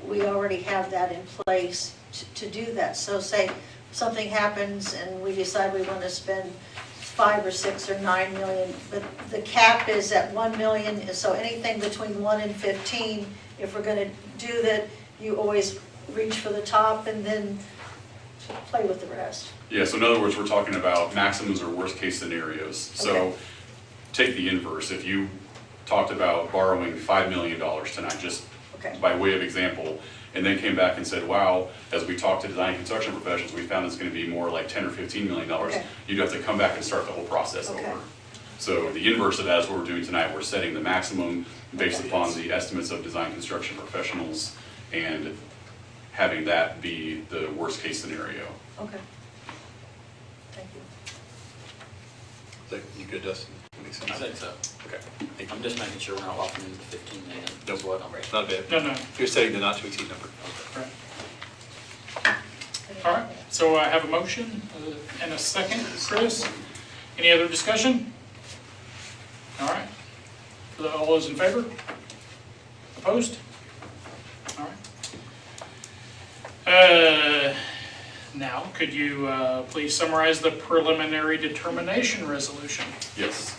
we already have that in place to do that. So say something happens and we decide we want to spend 5 or 6 or 9 million, but the cap is at 1 million, so anything between 1 and 15, if we're going to do that, you always reach for the top and then play with the rest. Yeah, so in other words, we're talking about maximums or worst case scenarios. So Okay. take the inverse. If you talked about borrowing $5 million tonight, just Okay. by way of example, and then came back and said, wow, as we talked to design and construction professionals, we found it's going to be more like $10 or $15 million. Okay. You'd have to come back and start the whole process Okay. over. So the inverse of that is what we're doing tonight. We're setting the maximum based Okay. upon the estimates of design construction professionals and having that be the worst case scenario. Okay. Thank you. Is that you good, Dustin? Makes sense? I think so. Okay, thank you. I'm just making sure we're not locking into the 15 million. Nope. That's what I'm ready. Not bad. No. You're setting the not to exceed number. Right. All right, so I have a motion and a second. Chris, any other discussion? All right. All those in favor? Opposed? All right. Now, could you please summarize the preliminary determination resolution? Yes.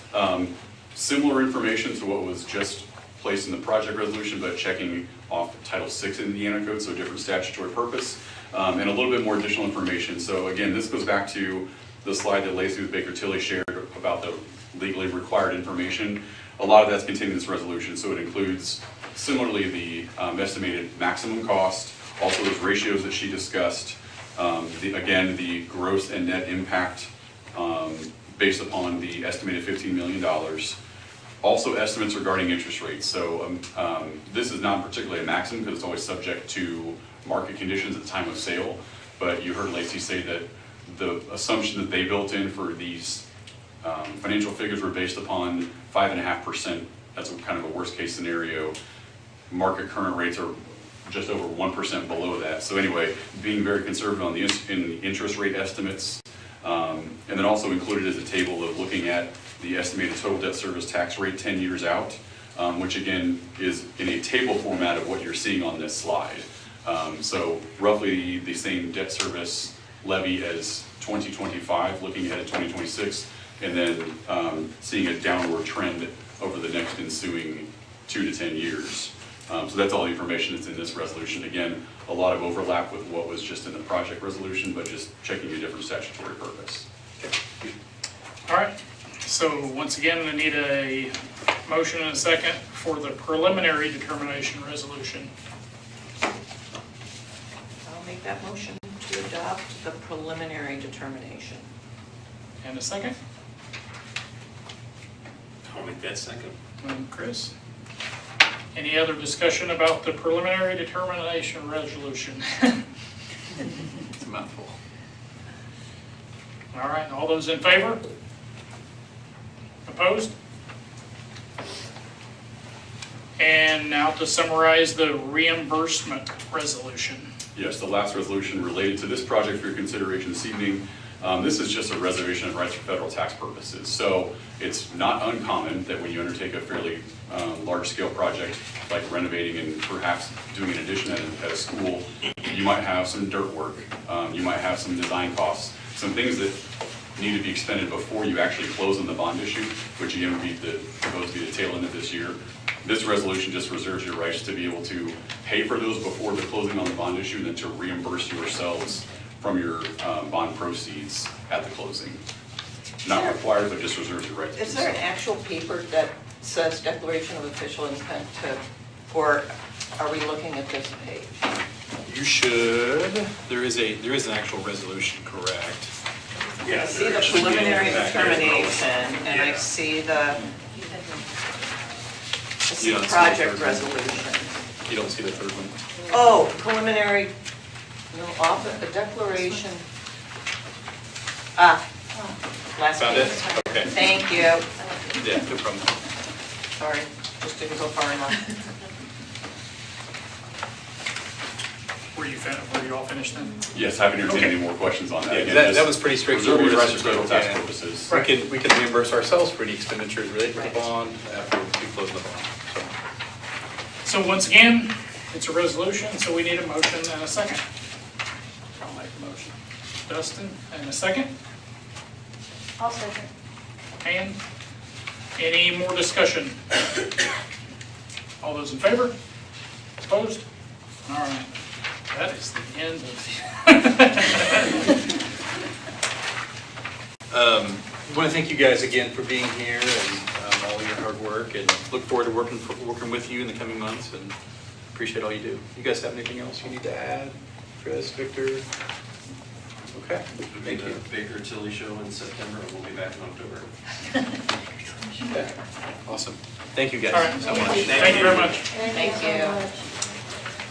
Similar information to what was just placed in the project resolution, but checking off Title VI in the Indiana Code, so a different statutory purpose, and a little bit more additional information. So again, this goes back to the slide that Lacey with Baker Tilly shared about the legally required information. A lot of that's contained in this resolution, so it includes similarly the estimated maximum cost, also those ratios that she discussed, again, the gross and net impact based upon the estimated $15 million. Also estimates regarding interest rates. So this is not particularly a maximum because it's always subject to market conditions at the time of sale. But you heard Lacey say that the assumption that they built in for these financial figures were based upon 5.5%. That's kind of a worst case scenario. Market current rates are just over 1% below that. So anyway, being very conservative on in the interest rate estimates. And then also included is a table of looking at the estimated total debt service tax rate 10 years out, which again is in a table format of what you're seeing on this slide. So roughly the same debt service levy as 2025, looking ahead at 2026, and then seeing a downward trend over the next ensuing 2 to 10 years. So that's all the information that's in this resolution. Again, a lot of overlap with what was just in the project resolution, but just checking a different statutory purpose. All right, so once again, I need a motion and a second for the preliminary determination resolution. I'll make that motion to adopt the preliminary determination. And a second? I'll make that second. And Chris? Any other discussion about the preliminary determination resolution? It's a mouthful. All right, all those in favor? Opposed? And now to summarize the reimbursement resolution. Yes, the last resolution related to this project for your consideration this evening. This is just a reservation of rights for federal tax purposes. So it's not uncommon that when you undertake a fairly large-scale project, like renovating and perhaps doing an addition at a school, you might have some dirt work, you might have some design costs, some things that need to be expended before you actually close on the bond issue, which again would be supposed to be the tail end of this year. This resolution just reserves your rights to be able to pay for those before the closing on the bond issue, and then to reimburse yourselves from your bond proceeds at the closing. Not required, but just reserves your right to do so. Is there an actual paper that says declaration of official intent to, or are we looking at this page? You should, there is an actual resolution, correct? I see the preliminary determination, and I see the You don't see the project third one. resolution. You don't see the third one? Oh, preliminary, no, a declaration. Last Found page. it? Okay. Thank you. Yeah, no problem. Sorry, just didn't go far enough. Were you all finished then? Yes, happy to entertain Okay. any more questions on that. Yeah, Again, that just was pretty reserve straightforward. your rights for federal tax Yeah. purposes. We can reimburse ourselves for any expenditures related to the Right. bond after we close the bond. So once again, it's a resolution, so we need a motion and a second. I'll make the motion. Dustin, and a second? I'll second. And any more discussion? All those in favor? Opposed? All right. That is the end of I want to thank you guys again for being here and all your hard work, and look forward to working with you in the coming months, and appreciate all you do. You guys have anything else you need to add? Chris, Victor? Okay, thank you. Baker Tilly show in September, and we'll be back in October. Okay. Awesome. Thank you All right. guys so much. Thank you very much. Thank so you. much.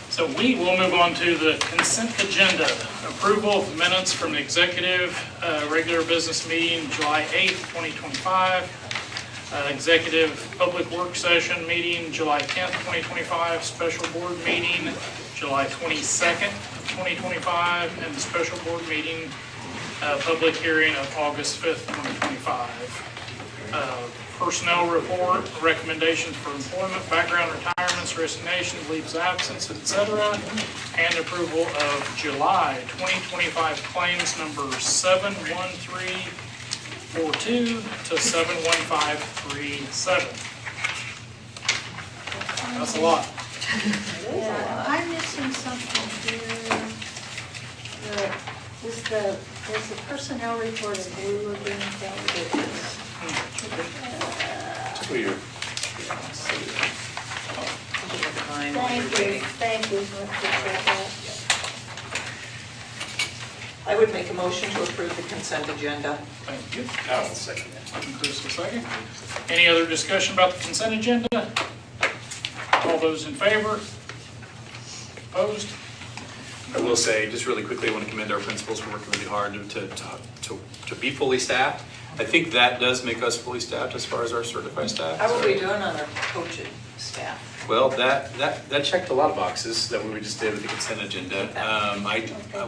So we will move on to the consent agenda. Approval of minutes from the executive regular business meeting, July 8th, 2025. Executive public work session meeting, July 10th, 2025. Special board meeting, July 22nd, 2025. And the special board meeting, public hearing of August 5th, 2025. Personnel report, recommendations for employment, background retirements, resignations, leaves of absence, etc. And approval of July 2025 claims number 71342 to 71537. That's a lot. Yeah, am I missing something here? Is the personnel report in blue again? Typically, you're- Thank you. I would make a motion to approve the consent agenda. Thank you. I'll second that. Chris, a second. Any other discussion about the consent agenda? All those in favor? Opposed? I will say, just really quickly, I want to commend our principals for working really hard to be fully staffed. I think that does make us fully staffed as far as our certified staff. How are we doing on our coaching staff? Well, that checked a lot of boxes that we just did with the consent agenda.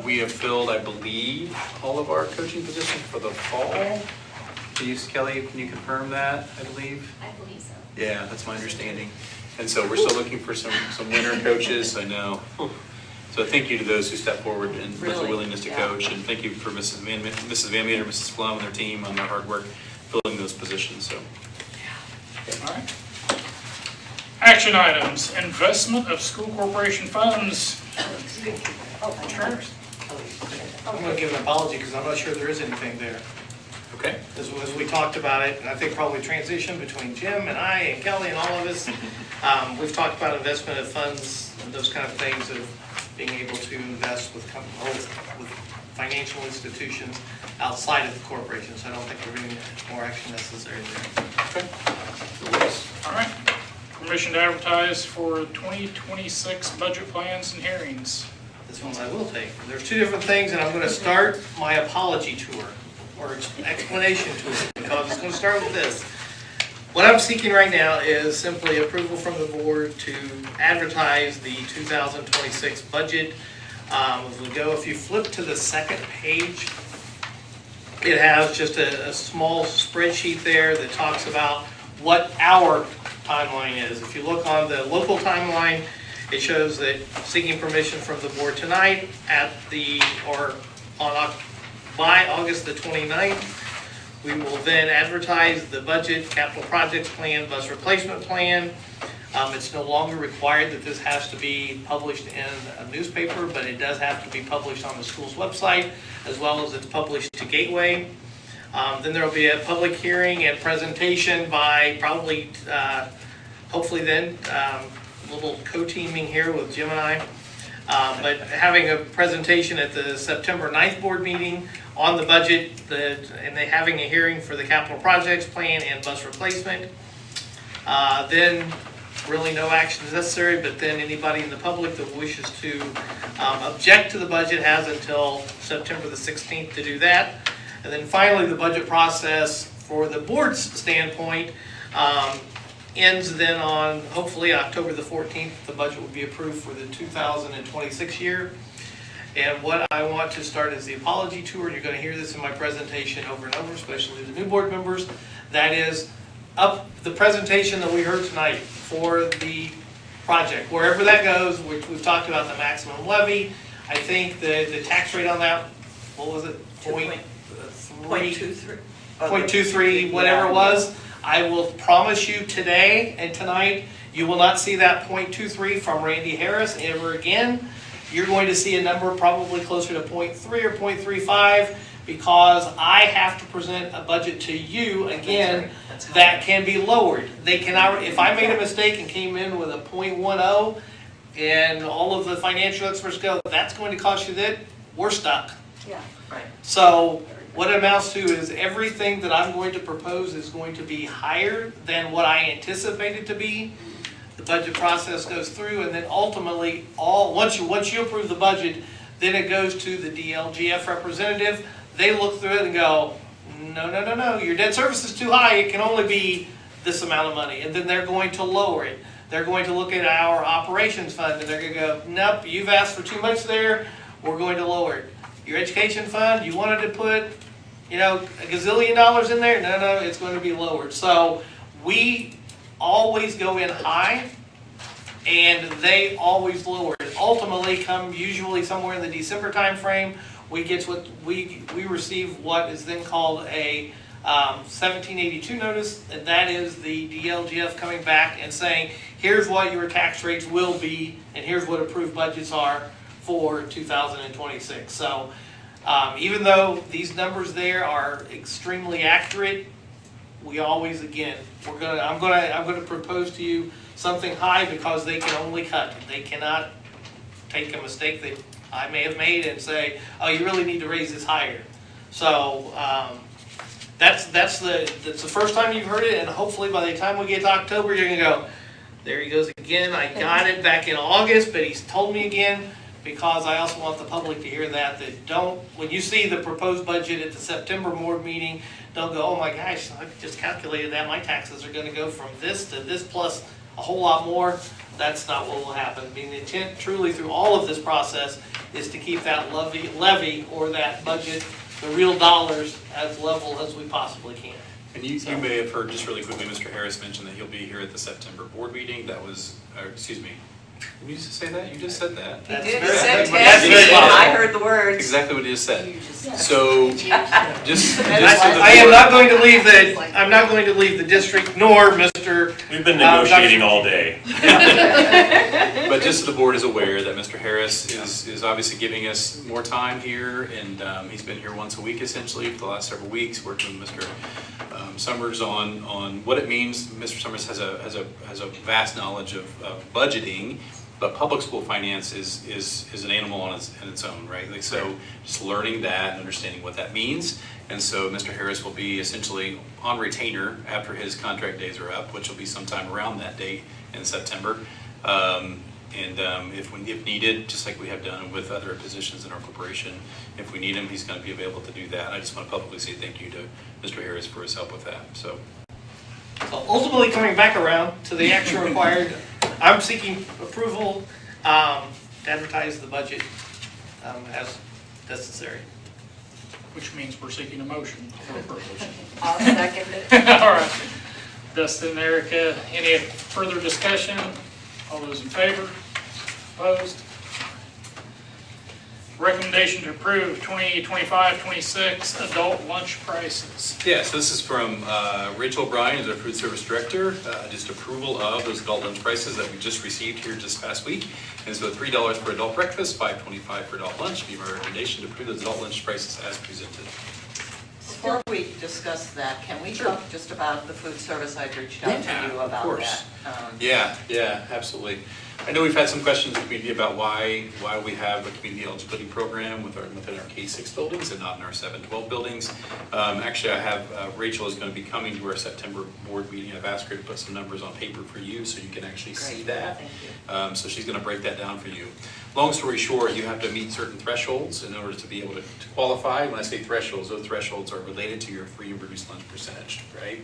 We have filled, I believe, all of our coaching positions for the fall. Kelly, can you confirm that, I believe? I believe so. Yeah, that's my understanding. And so we're still looking for some winter coaches, I know. So thank you to those who stepped forward and with the Really? willingness to Yeah. coach. And thank you for Mrs. Van Meter, Mrs. Flum, and their team on their hard work filling those positions, so. All right. Action items, investment of school corporation funds. Sure. I'm going to give an apology because I'm not sure there is anything there. Okay. As we talked about it, and I think probably transition between Jim and I and Kelly and all of us, we've talked about investment of funds and those kind of things of being able to invest with financial institutions outside of the corporation. So I don't think there's any more action necessary there. All right. Permission to advertise for 2026 budget plans and hearings. This one I will take. There's two different things, and I'm going to start my apology tour, or explanation tour, because it's going to start with this. What I'm seeking right now is simply approval from the board to advertise the 2026 budget. As we go, if you flip to the second page, it has just a small spreadsheet there that talks about what our timeline is. If you look on the local timeline, it shows that seeking permission from the board tonight by August the 29th. We will then advertise the budget, capital projects plan, bus replacement plan. It's no longer required that this has to be published in a newspaper, but it does have to be published on the school's website, as well as it's published to Gateway. Then there will be a public hearing and presentation by probably, hopefully then, a little co-teaming here with Jim and I. But having a presentation at the September 9th board meeting on the budget, and they having a hearing for the capital projects plan and bus replacement. Then really no action is necessary, but then anybody in the public that wishes to object to the budget has until September the 16th to do that. And then finally, the budget process for the board's standpoint ends then on hopefully October the 14th. The budget will be approved for the 2026 year. And what I want to start is the apology tour. You're going to hear this in my presentation over and over, especially the new board members. That is the presentation that we heard tonight for the project. Wherever that goes, we've talked about the maximum levy. I think the tax rate on that, what was it? 0.23. 0.23, whatever it was. I will promise you today and tonight, you will not see that 0.23 from Randy Harris ever again. You're going to see a number probably closer to 0.3 or 0.35 because I have to present a budget to you again that can be lowered. They cannot, if I made a mistake and came in with a 0.10 and all of the financial experts go, that's going to cost you that, we're stuck. Yeah. Right. So what it amounts to is everything that I'm going to propose is going to be higher than what I anticipated to be. The budget process goes through, and then ultimately, once you approve the budget, then it goes to the DLGF representative. They look through it and go, no, your debt service is too high. It can only be this amount of money, and then they're going to lower it. They're going to look at our operations fund, and they're going to go, nope, you've asked for too much there. We're going to lower it. Your education fund, you wanted to put, a gazillion dollars in there? No, it's going to be lowered. So we always go in high, and they always lower it. Ultimately, come usually somewhere in the December timeframe, we receive what is then called a 1782 notice, and that is the DLGF coming back and saying, here's what your tax rates will be, and here's what approved budgets are for 2026. So even though these numbers there are extremely accurate, we always, again, I'm gonna propose to you something high because they can only cut. They cannot take a mistake that I may have made and say, oh, you really need to raise this higher. So that's the first time you've heard it, and hopefully by the time we get to October, you're gonna go, there he goes again. I got it back in August, but he's told me again. Because I also want the public to hear that when you see the proposed budget at the September board meeting, don't go, oh my gosh, I just calculated that, my taxes are gonna go from this to this plus a whole lot more. That's not what will happen. I mean, the intent truly through all of this process is to keep that levy or that budget, the real dollars, as level as we possibly can. And you may have heard, just really quickly, Mr. Harris mentioned that he'll be here at the September board meeting. That was, excuse me. Did you just say that? You just said that. He did, very- said that's tax. very possible. I heard the words. Exactly what he just said. So, just I am not going to leave I'm not going to leave the district nor Mr. We've been negotiating all day. But just so the board is aware that Mr. Harris is obviously giving us more time here, and he's been here once a week essentially for the last several weeks, working with Mr. Summers on what it means. Mr. Summers has a vast knowledge of budgeting, But public school finance is an animal on its own, right? Like, so just learning that and understanding what that means. And so Mr. Harris will be essentially on retainer after his contract days are up, which will be sometime around that date in September. If needed, just like we have done with other positions in our corporation, if we need him, he's going to be available to do that. I just want to publicly say thank you to Mr. Harris for his help with that. So Ultimately, coming back around to the action required, I'm seeking approval to advertise the budget as necessary. Which means we're seeking a motion for approval. I'll second it. All right. Dustin and Erica, any further discussion? All those in favor? Opposed? Recommendation to approve 2025-26 adult lunch prices. yeah, so this is from Rachel Bryan, who's our food service director. Just approval of those adult lunch prices that we just received here just past week. And so $3 for adult breakfast, $5.25 for adult lunch. Be my recommendation to approve those adult lunch prices as presented. Before we discuss that, can we talk just about the food service? I've reached out to you about course. that. Yeah, absolutely. I know we've had some questions in the community about why we have a community eligibility program within our K-6 buildings and not in our 7-12 buildings. Actually, I have Rachel is going to be coming to our September board meeting. I've asked her to put some numbers on paper for you so you can actually see that. Thank you. So she's going to break that down for you. Long story short, you have to meet certain thresholds in order to be able to qualify. When I say thresholds, those thresholds are related to your free and reduced lunch percentage, right?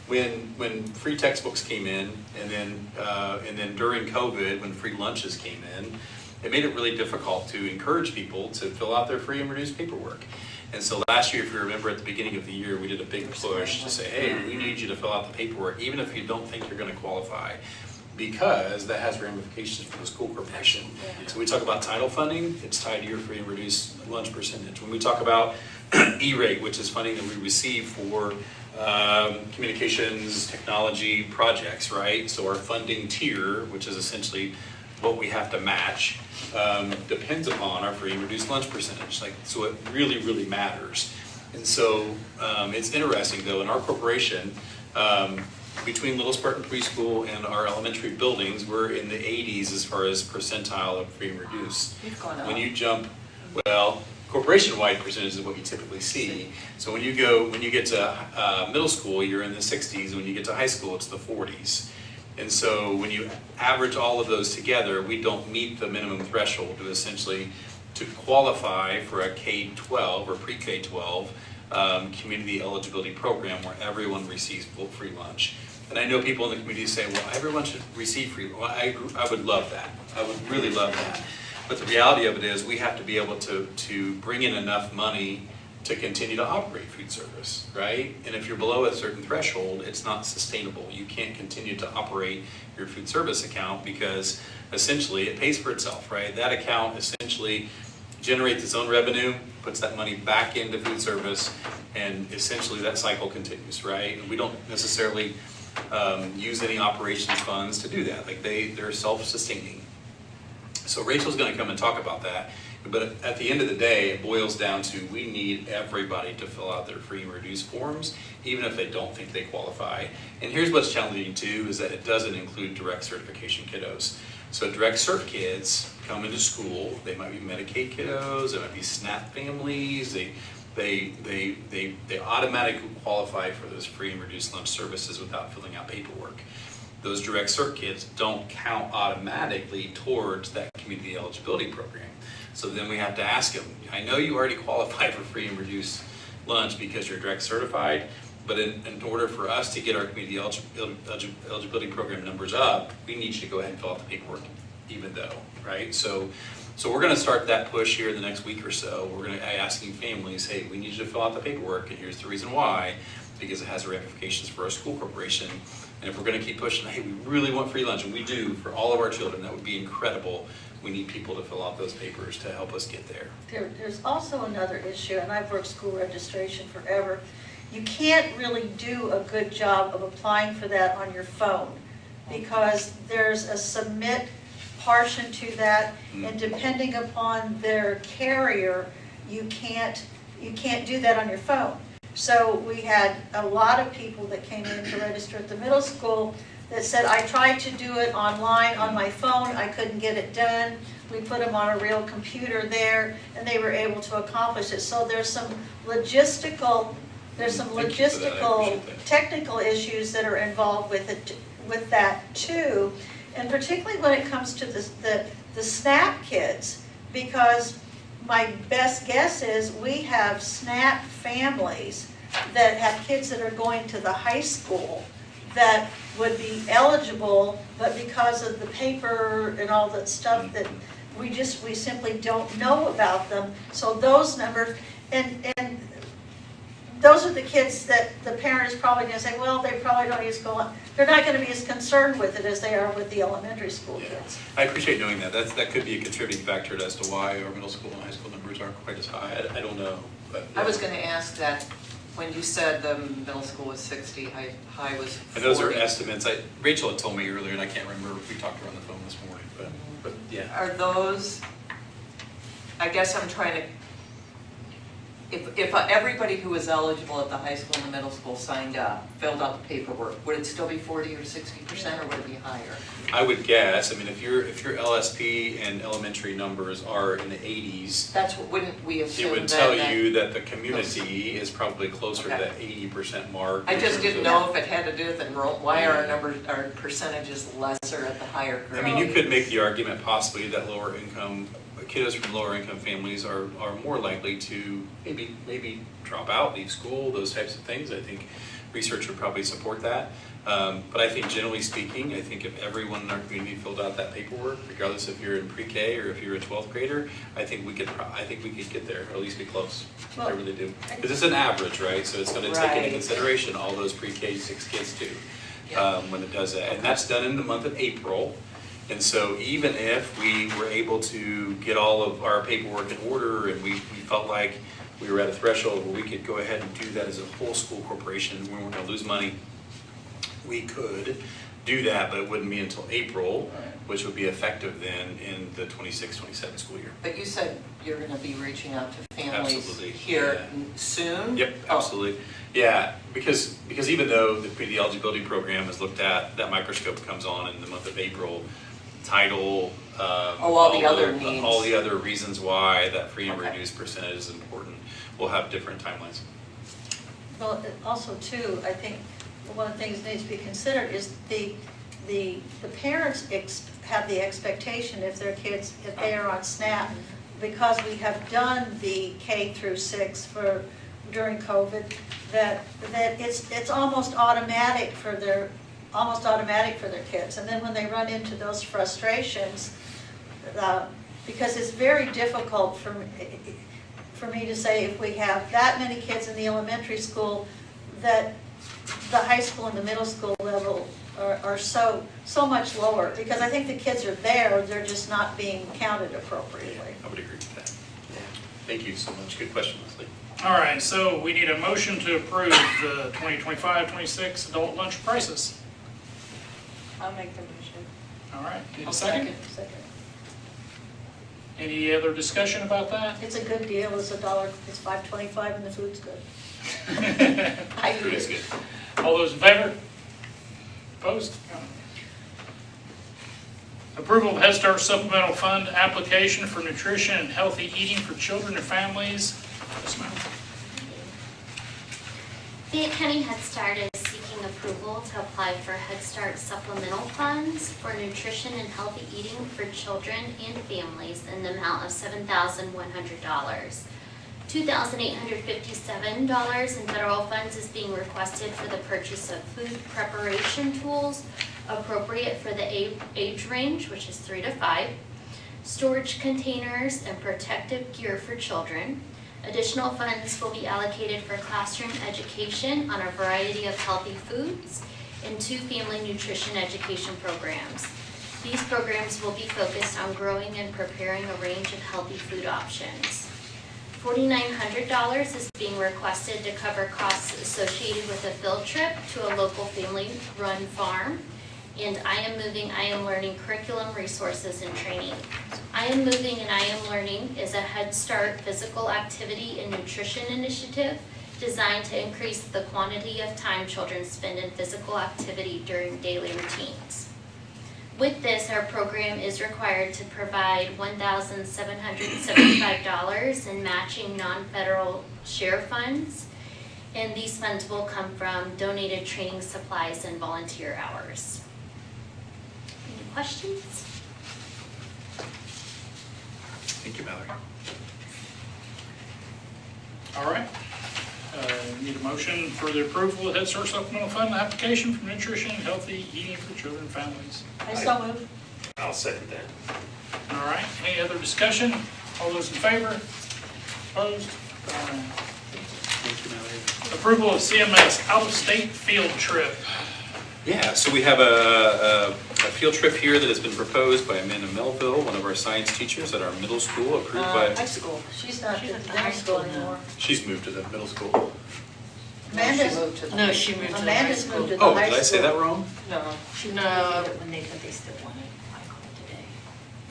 When free textbooks came in, and then during COVID, when free lunches came in, it made it really difficult to encourage people to fill out their free and reduced paperwork. And so last year, if you remember at the beginning of the year, we did a big push to say, hey, we need you to fill out the paperwork, even if you don't think you're going to qualify, because that has ramifications for the school corporation. So we talk about title funding, it's tied to your free and reduced lunch percentage. When we talk about E-rate, which is funding that we receive for communications technology projects, right? So our funding tier, which is essentially what we have to match, depends upon our free and reduced lunch percentage. So it really, really matters. And so it's interesting though, in our corporation, between Little Spartan Preschool and our elementary buildings, we're in the 80s as far as percentile of free and reduced. You've gone up. When you jump, well, corporation-wide percentage is what you typically see. So when you get to middle school, you're in the 60s. And when you get to high school, it's the 40s. And so when you average all of those together, we don't meet the minimum threshold to qualify for a K-12 or pre-K-12 community eligibility program where everyone receives full free lunch. And I know people in the community say, well, everyone should receive free lunch. Well, I would love that. I would really love that. But the reality of it is we have to be able to bring in enough money to continue to operate food service, right? And if you're below a certain threshold, it's not sustainable. You can't continue to operate your food service account because essentially it pays for itself, right? That account essentially generates its own revenue, puts that money back into food service, and essentially that cycle continues, right? And we don't necessarily use any operations funds to do that. Like they're self-sustaining. So Rachel's going to come and talk about that. But at the end of the day, it boils down to we need everybody to fill out their free and reduced forms, even if they don't think they qualify. And here's what's challenging too, is that it doesn't include direct certification kiddos. So direct cert kids come into school, they might be Medicaid kiddos, they might be SNAP families, they automatically qualify for those free and reduced lunch services without filling out paperwork. Those direct cert kids don't count automatically towards that community eligibility program. So then we have to ask them, I know you already qualify for free and reduced lunch because you're direct certified, but in order for us to get our community eligibility program numbers up, we need you to go ahead and fill out the paperwork even though, right? So we're going to start that push here in the next week or so. We're going to be asking families, hey, we need you to fill out the paperwork, and here's the reason why, because it has ramifications for our school corporation. And if we're going to keep pushing, hey, we really want free lunch, and we do for all of our children, that would be incredible. We need people to fill out those papers to help us get there. There's also another issue, and I've worked school registration forever. You can't really do a good job of applying for that on your phone because there's a submit portion to that, and depending upon their carrier, you can't do that on your phone. So we had a lot of people that came in to register at the middle school that said, I tried to do it online on my phone, I couldn't get it done. We put them on a real computer there, and they were able to accomplish it. So there's some logistical, Thank you for that. I appreciate that. technical issues that are involved with it, with that too. And particularly when it comes to the SNAP kids, because my best guess is we have SNAP families that have kids that are going to the high school that would be eligible, but because of the paper and all that stuff that we simply don't know about them. So those numbers, and those are the kids that the parent is probably gonna say, well, they probably don't use school. They're not gonna be as concerned with it as they are with the elementary school Yeah. kids. I appreciate knowing that. That could be a contributing factor as to why our middle school and high school numbers aren't quite as high. I don't know, but. I was gonna ask that, when you said the middle school was 60, high was 40. And those are estimates. Rachel had told me earlier, and I can't remember if we talked to her on the phone this morning, but yeah. Are those, I guess I'm trying to, if everybody who was eligible at the high school and the middle school signed up, filled out the paperwork, would it still be 40 or 60%, or would it be higher? I would guess, I mean, if your LSP and elementary numbers are in the 80s, That's what, wouldn't we assume it would then tell you that the community is probably closer to Okay. that 80% mark. I in just terms didn't of- know if it had to do with why are our numbers, our percentages lesser at the higher I grade? mean, you could make the argument possibly that kiddos from lower income families are more likely to maybe drop out, leave school, those types of things. I think research would probably support that. But I think generally speaking, I think if everyone in our community filled out that paperwork, regardless if you're in pre-K or if you're a 12th grader, I think we could get there, or at least be close. I really do. Because it's an average, right? So it's going to take into Right. consideration all those pre-K 6 kids too, Yeah. when it does that. And that's done in the month of April. And so even if we were able to get all of our paperwork in order and we felt like we were at a threshold where we could go ahead and do that as a whole school corporation, we weren't gonna lose money, we could do that, but it wouldn't be until April, which would be effective then in the 26-27 school year. But you said you're gonna be reaching out to families Absolutely, here yeah. soon? Yep, Oh, absolutely. Yeah, because even though the eligibility program is looked at, that microscope comes on in the month of April, title. all the other needs. All the other reasons why that free and Okay. reduced percentage is important. We'll have different timelines. Well, also too, I think one of the things that needs to be considered is the parents have the expectation if their kids, if they are on SNAP, because we have done the K through 6 during COVID, that it's almost automatic for their kids. And then when they run into those frustrations, because it's very difficult for me to say if we have that many kids in the elementary school, that the high school and the middle school level are so much lower. Because I think the kids are there, they're just not being counted appropriately. I would agree with that. Thank you so much. Good question, Leslie. All right, so we need a motion to approve the 2025-26 adult lunch prices. I'll make the motion. All right, need I'll a second? Any other discussion about that? It's a good deal, it's it's $5.25 and the food's good. Food is good. All those in favor? Opposed? Approval of Head Start Supplemental Fund application for nutrition and healthy eating for children and families. Yes, ma'am. Fayette County Head Start is seeking approval to apply for Head Start supplemental funds for nutrition and healthy eating for children and families in the amount of $7,100. $2,857 in federal funds is being requested for the purchase of food preparation tools appropriate for the age range, which is 3 to 5, storage containers and protective gear for children. Additional funds will be allocated for classroom education on a variety of healthy foods and 2 family nutrition education programs. These programs will be focused on growing and preparing a range of healthy food options. $4,900 is being requested to cover costs associated with a field trip to a local family-run farm. And I Am Moving, I Am Learning curriculum resources and training. I Am Moving and I Am Learning is a Head Start physical activity and nutrition initiative designed to increase the quantity of time children spend in physical activity during daily routines. With this, our program is required to provide $1,775 in matching non-federal share funds, and these funds will come from donated training supplies and volunteer hours. Any questions? Thank you, Mallory. All right. Need a motion for the approval of Head Start Supplemental Fund application for nutrition and healthy eating for children and families. I so move. I'll second that. All right, any other discussion? All those in favor? Opposed? Thank you, Mallory. Approval of CMS out-of-state field trip. Yeah, so we have a field trip here that has been proposed by Amanda Melville, one of our science teachers at our middle school, approved by, High school. She's not at the high school anymore. she's moved to the middle school. Amanda's, No, she moved to the Amanda's moved to the high Oh, school. did I say that wrong? No. When they still wanted, I called today.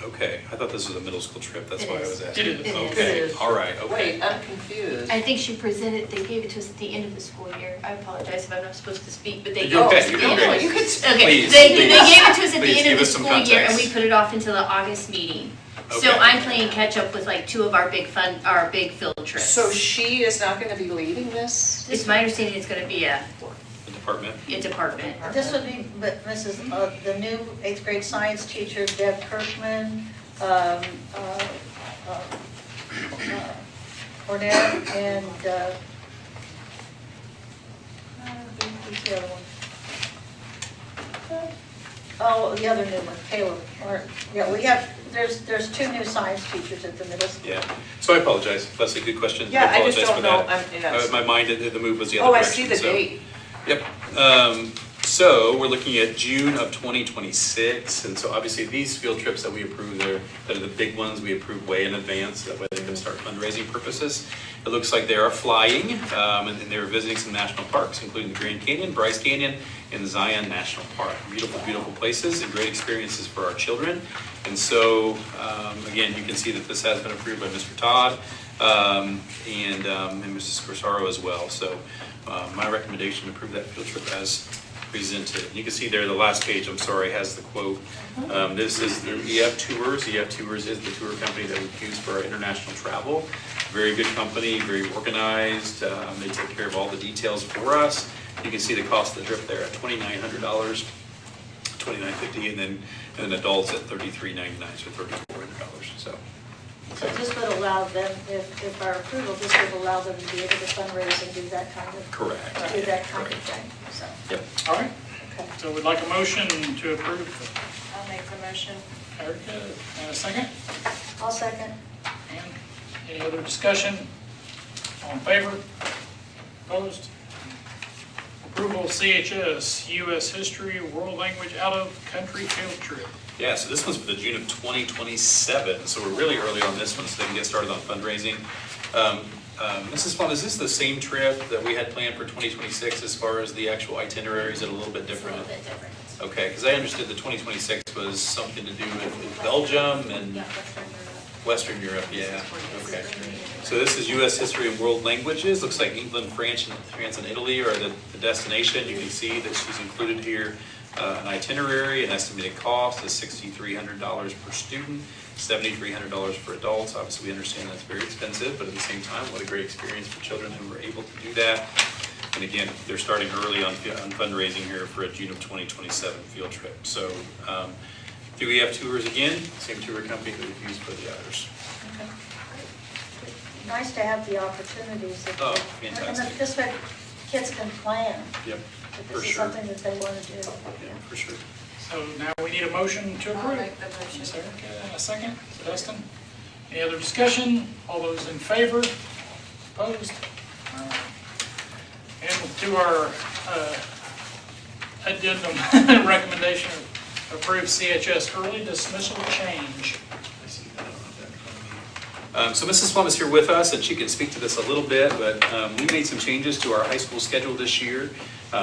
Okay, I thought this was a middle school trip, that's It why I is. was asking. It is. Okay, all right, okay. Wait, I'm confused. I think she presented, they gave it to us at the end of the school year. I apologize if I'm not supposed to speak, but they. You're okay, you're No, okay. you could, Okay, Please, they please. gave it to us at Please the end give of the us some school year, and we context. put it off until the August meeting. So Okay. I'm playing catch up with like 2 of our big field trips. so she is not gonna be leading this? It's my understanding it's gonna be a The department. department. This would be, but Mrs., the new 8th grade science teacher, Deb Kirkman, Cornett, and, who's the other one? Oh, the other new one, Caleb, yeah, we have, there's 2 new science teachers at the middle school. Yeah, so I apologize, Leslie, good question. Yeah, I just apologize for don't know, that. yes. My mind, the move was the other Oh, I direction. see the so- date. Yep. So we're looking at June of 2026, and so obviously these field trips that we approve, that are the big ones, we approve way in advance, that way they can start fundraising purposes. It looks like they are flying, and they're visiting some national parks, including the Grand Canyon, Bryce Canyon, and Zion National Park. Beautiful, beautiful places and great experiences for our children. And so, again, you can see that this has been approved by Mr. Todd, and Mrs. Corsaro as well. So my recommendation to approve that field trip as presented. You can see there, the last page, I'm sorry, has the quote. This is the EF Tours. EF Tours is the tour company that we use for our international travel. Very good company, very organized. They take care of all the details for us. You can see the cost of the trip there at $2,900, $2,950, and then adults at $3,399, so $3,400. So. So this would allow them, if our approval, this would allow them to be able to fundraise and do that kind of. Correct. Do that kind of thing, so, Yep. All right, okay. so we'd like a motion to approve. I'll make the motion. Erica, and a second? I'll second. And any other discussion? All in favor? Opposed? Approval of CHS, U.S. History, World Language Out-of-Country Field Trip. Yeah, so this one's for the June of 2027, so we're really early on this one, so they can get started on fundraising. Mrs. Vaughn, is this the same trip that we had planned for 2026 as far as the actual itinerary? Is it a little bit It's a different? little bit different. Okay, because I understood the 2026 was something to do with Belgium and Yeah, Western Europe. Western Europe, yeah, okay. So this is U.S. History and World Languages. Looks like England, France, and Italy are the destination. You can see that she's included here an itinerary. An estimated cost is $6,300 per student, $7,300 for adults. Obviously, we understand that's very expensive, but at the same time, what a great experience for children who were able to do that. And again, they're starting early on fundraising here for a June of 2027 field trip. So do we have tours again? Same tour company that we've used for the others. Okay. Nice to have the opportunities. If Oh, they- fantastic. And this way kids can plan, Yep, if for this is sure. something that they want to do. Yeah, for sure. So now we need a motion to approve. I'll make the motion. Ms. Erica, and a second. Dustin? Any other discussion? All those in favor? Opposed? All right. And to our addendum recommendation, approve CHS early dismissal change. I see that. I don't have that in front of me. So Mrs. Plum is here with us, and she can speak to this a little bit, but we made some changes to our high school schedule this year,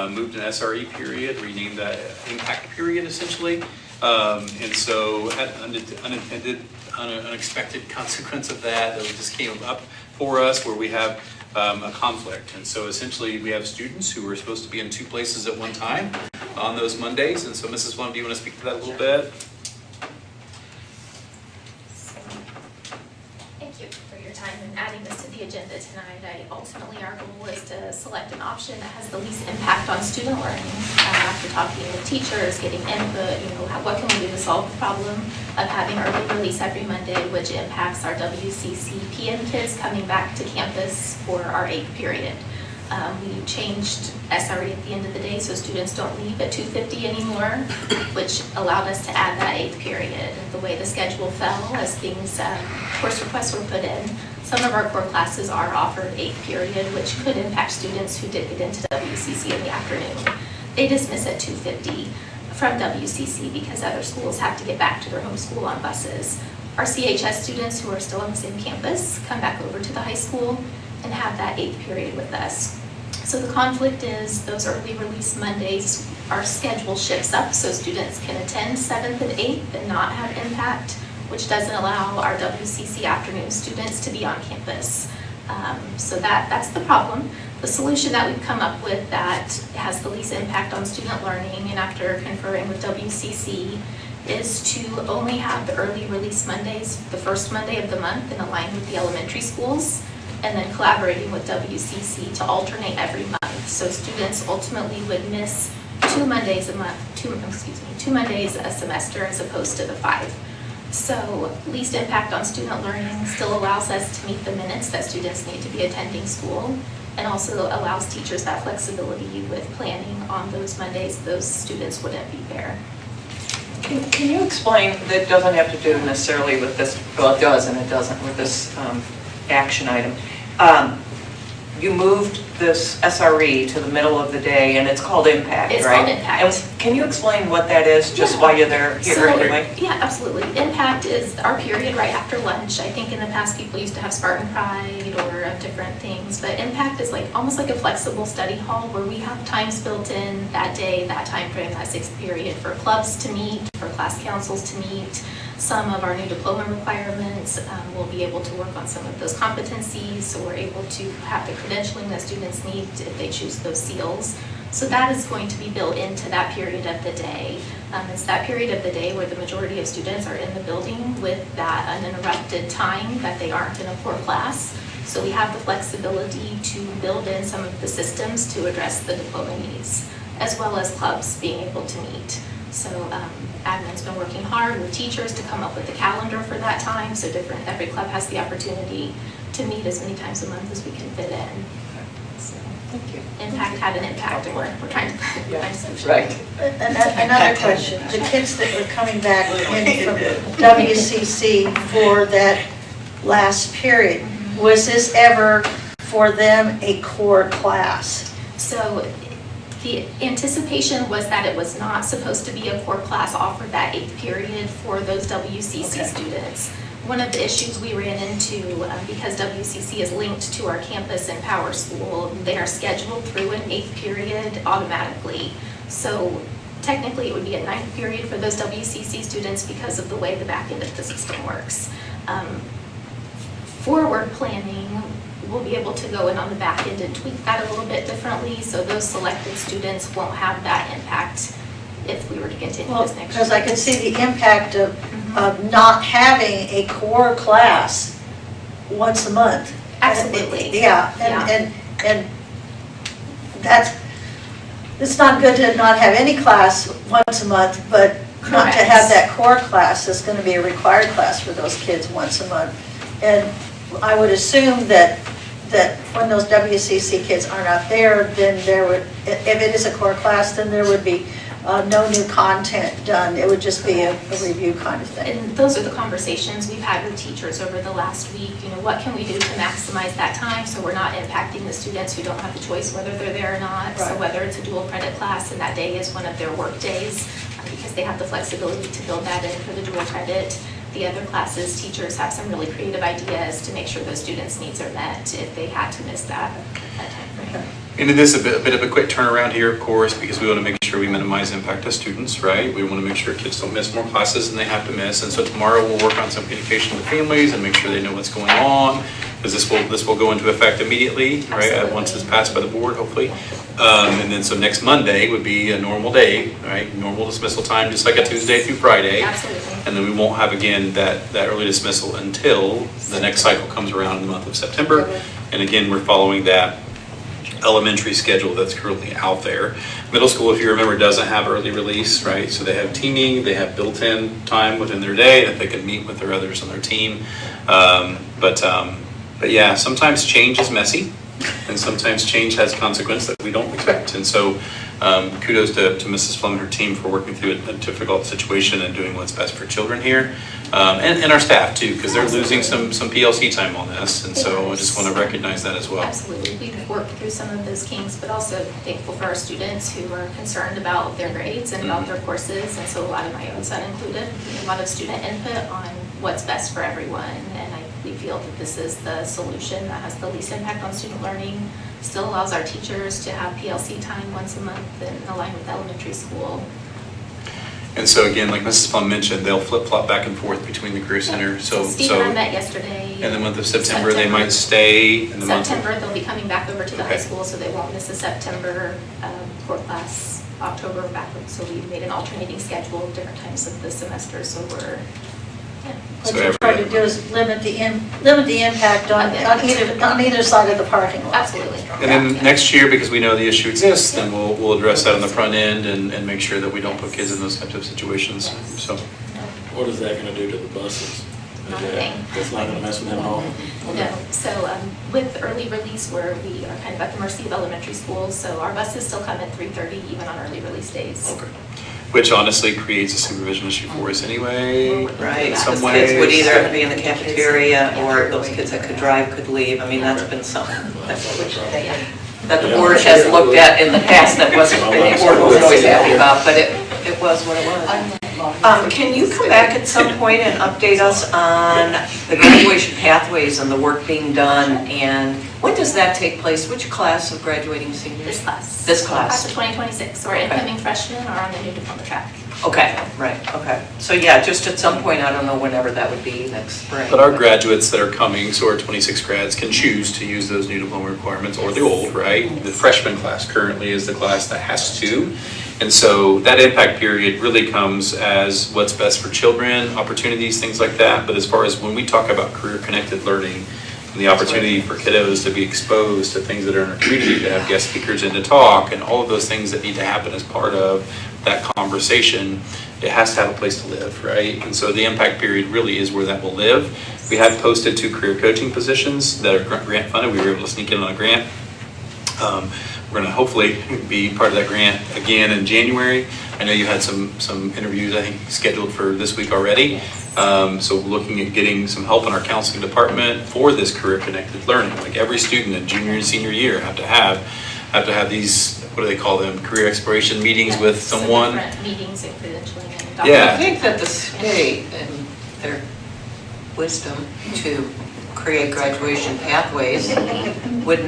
moved an SRE period, renamed that impact period essentially, and so had unintended, unexpected consequence of that just came up for us, where we have a conflict. And so essentially, we have students who are supposed to be in two places at one time on those Mondays. And so Mrs. Blum, do you want to speak to that a little bit? Thank you for your time in adding this to the agenda tonight. Ultimately, our goal is to select an option that has the least impact on student learning. After talking with teachers, getting input, what can we do to solve the problem of having early release every Monday, which impacts our WCC PM kids coming back to campus for our 8th period. We changed SRE at the end of the day so students don't leave at 2:50 anymore, which allowed us to add that 8th period. The way the schedule fell as things, course requests were put in, some of our core classes are offered 8th period, which could impact students who did get into WCC in the afternoon. They dismiss at 2:50 from WCC because other schools have to get back to their home school on buses. Our CHS students who are still on the same campus come back over to the high school and have that 8th period with us. So the conflict is those early release Mondays, our schedule shifts up so students can attend 7th and 8th and not have impact, which doesn't allow our WCC afternoon students to be on campus. So that's the problem. The solution that we've come up with that has the least impact on student learning, and after conferring with WCC, is to only have the early release Mondays, the first Monday of the month, and align with the elementary schools, and then collaborating with WCC to alternate every month. So students ultimately would miss 2 Mondays a month, 2 Mondays a semester as opposed to the 5. So least impact on student learning still allows us to meet the minutes that students need to be attending school, and also allows teachers that flexibility with planning on those Mondays those students wouldn't be there. Can you explain, that doesn't have to do necessarily with this, well, it does and it doesn't with this action item. You moved this SRE to the middle of the day and it's called Impact, right? It's called Impact. And can you explain what that is, just while you're here anyway? Yeah, absolutely. Impact is our period right after lunch. I think in the past people used to have Spartan Pride or different things, but Impact is almost like a flexible study hall where we have times built in that day, that time frame, that 6th period for clubs to meet, for class councils to meet. Some of our new diploma requirements, we'll be able to work on some of those competencies, so we're able to have the credentialing that students need if they choose those seals. So that is going to be built into that period of the day. It's that period of the day where the majority of students are in the building with that uninterrupted time that they aren't in a core class. So we have the flexibility to build in some of the systems to address the diploma needs, as well as clubs being able to meet. So admin's been working hard with teachers to come up with a calendar for that time, so every club has the opportunity to meet as many times a month as we can fit in. So, thank you. Impact had an impact, and we're trying to find a solution. Right. Another question, the kids that were coming back in from WCC for that last period, was this ever for them a core class? So the anticipation was that it was not supposed to be a core class offered that 8th period for those WCC students. One of the issues we ran into, because WCC is linked to our campus and Power School, they are scheduled through an 8th period automatically. So technically it would be a 9th period for those WCC students because of the way the back end of the system works. Forward planning, we'll be able to go in on the back end and tweak that a little bit differently, so those selected students won't have that impact if we were to continue this next year. Because I can see the impact of not having a core class once a month. Absolutely. Yeah, and that's, it's not good to not have any class once a month, but not to have that core class that's going to be a required class for those kids once a month. And I would assume that when those WCC kids are not there, then there would, if it is a core class, then there would be no new content done. It would just be a review kind of thing. And those are the conversations we've had with teachers over the last week. What can we do to maximize that time so we're not impacting the students who don't have the choice whether they're there or not. Right. So whether it's a dual credit class and that day is one of their work days, because they have the flexibility to build that in for the dual credit. The other classes, teachers have some really creative ideas to make sure those students' needs are met if they had to miss that time frame. And it is a bit of a quick turnaround here, of course, because we want to make sure we minimize impact to students, right? We want to make sure kids don't miss more classes than they have to miss. And so tomorrow we'll work on some communication with families and make sure they know what's going on. because this will go into effect immediately, right? Once it's passed by the board, hopefully. And then so next Monday would be a normal day, right? Normal dismissal time, just like a Tuesday through Friday. Absolutely. And then we won't have again that early dismissal until the next cycle comes around in the month of September. And again, we're following that elementary schedule that's currently out there. Middle school, if you remember, doesn't have early release, right? So they have teaming, they have built-in time within their day that they can meet with their others on their team. But yeah, sometimes change is messy, and sometimes change has consequence that we don't expect. And so kudos to Mrs. Plum and her team for working through a difficult situation and doing what's best for children here. And our staff too, because they're losing some PLC time on this. And so I just want to recognize that as well. Absolutely. We've worked through some of those kinks, but also thankful for our students who are concerned about their grades and about their courses. And so a lot of my own son included, a lot of student input on what's best for everyone. And we feel that this is the solution that has the least impact on student learning, still allows our teachers to have PLC time once a month and align with elementary school. And so again, like Mrs. Plum mentioned, they'll flip-flop back and forth between the Career Center. So Steve and I met yesterday. In the month of September, they might stay in the month of... September, they'll be coming back over to the high school, so they won't miss a September core class, October backwards. So we made an alternating schedule of different times of the semester, so we're... What you're trying to do is limit the impact on either side of the parking lot. Absolutely. And then next year, because we know the issue exists, then we'll address that on the front end and make sure that we don't put kids in those types of situations. So, What is that going to do to the buses? Not a thing. That's not going to mess with them at all? No, so with early release, where we are kind of at the mercy of elementary schools, so our buses still come at 3:30 even on early release days. okay. Which honestly creates a supervision issue for us anyway. Right, in some because kids would ways. either have to be in the cafeteria, or those kids that could drive could leave. I mean, that's been something that the board has looked at in the past that wasn't, the board wasn't always happy about, but it was what it was. Can you come back at some point and update us on the graduation pathways and the work being done, and when does that take place? Which class of graduating seniors? This class. This class. Class of 2026, or incoming freshmen are on the new diploma track. Okay, right, okay. So yeah, just at some point, I don't know whenever that would be, next spring. But our graduates that are coming, so our 26 grads, can choose to use those new diploma requirements or the old, right? The freshman class currently is the class that has to. And so that impact period really comes as what's best for children, opportunities, things like that. But as far as when we talk about career-connected learning, and the opportunity for kiddos to be exposed to things that are in our community, to have guest speakers in to talk, and all of those things that need to happen as part of that conversation, it has to have a place to live, right? And so the impact period really is where that will live. We have posted 2 career coaching positions that are grant funded. We were able to sneak in on a grant. We're going to hopefully be part of that grant again in January. I know you had some interviews, I think, scheduled for this week already. So looking at getting some help in our counseling department for this career-connected learning. Like every student in junior and senior year have to have these, what do they call them, career exploration meetings with someone. Different meetings and credentialing and Yeah. I think that the state, and their wisdom to create graduation pathways, would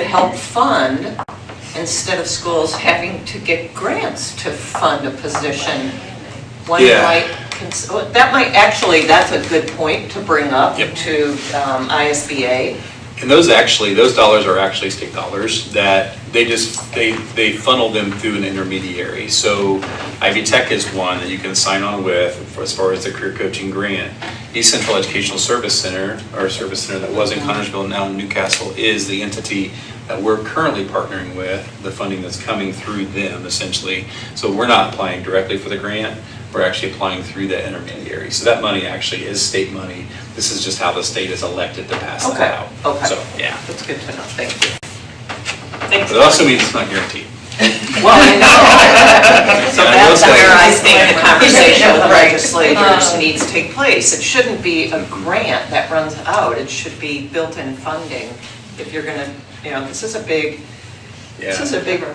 help fund, instead of schools having to get grants to fund a position. One Yeah. that might actually, that's a good point to bring up Yep. to ISBA. And those dollars are actually state dollars that they funnel them through an intermediary. So Ivy Tech is one that you can sign on with as far as the career coaching grant. East Central Educational Service Center, our service center that was in Connersville, now in Newcastle, is the entity that we're currently partnering with, the funding that's coming through them essentially. So we're not applying directly for the grant, we're actually applying through that intermediary. So that money actually is state money. This is just how the state is elected to pass that out. Okay. So, yeah. That's good to know, thank you. But it also means it's not guaranteed. Well, I know. So that's where I think the conversation with legislators needs to take place. It shouldn't be a grant that runs out, it should be built-in funding. If you're gonna, this is a big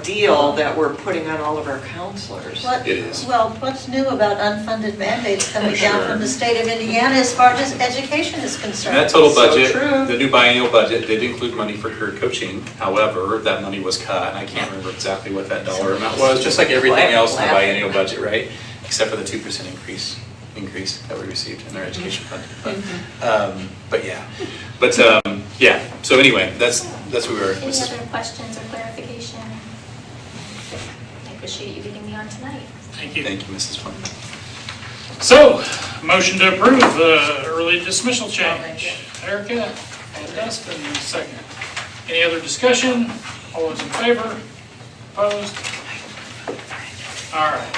deal that we're putting on all of our counselors. It is. Well, what's new about unfunded mandates coming down from the state of Indiana as far as education is concerned? And that total So budget, true. the new biennial budget did include money for career coaching. However, that money was cut, and I can't remember exactly what that dollar amount was, just like everything else in the biennial budget, right? Except for the 2% increase. increase that we received in our education fund. But yeah, yeah, so anyway, that's where we were. Any other questions or clarification? I appreciate you getting me on tonight. Thank you. Thank you, Mrs. Flynn. So, motion to approve the early dismissal change. Erica and Dustin, second. Any other discussion? All those in favor? Opposed? All right.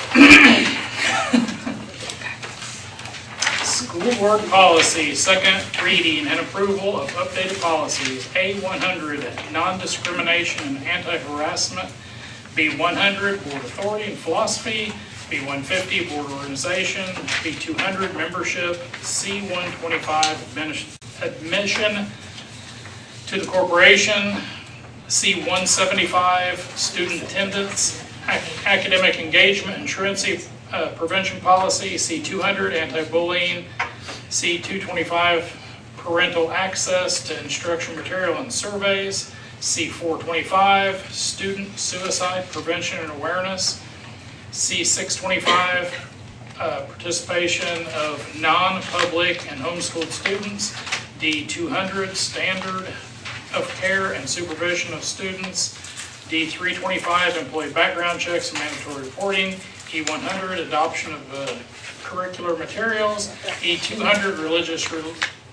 School board policy, second reading and approval of updated policies. A100, non-discrimination and anti-harassment. B100, board authority and philosophy. B150, board organization. B200, membership. C125, admission to the corporation. C175, student attendance, academic engagement and truancy prevention policy. C200, anti-bullying. C225, parental access to instruction material and surveys. C425, student suicide prevention and awareness. C625, participation of non-public and homeschooled students. D200, standard of care and supervision of students. D325, employee background checks and mandatory reporting. E100, adoption of curricular materials. E200, religious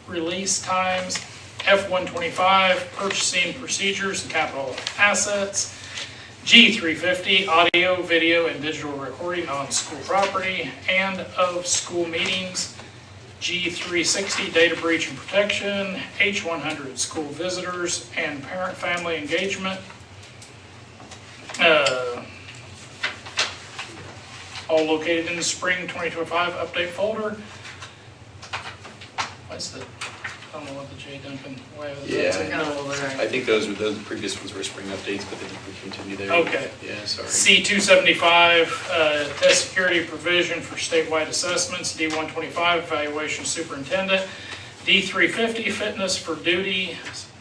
release times. F125, purchasing procedures and capital assets. G350, audio, video, and digital recording on school property and of school meetings. G360, data breach and protection. H100, school visitors and parent-family engagement. All located in the spring 2025 update folder. What's the, I don't know what the J Duncan way of Yeah. that. I think those previous ones were spring updates, but then we continue there. Okay. Yeah, sorry. C275, test security provision for statewide assessments. D125, evaluation superintendent. D350, fitness for duty,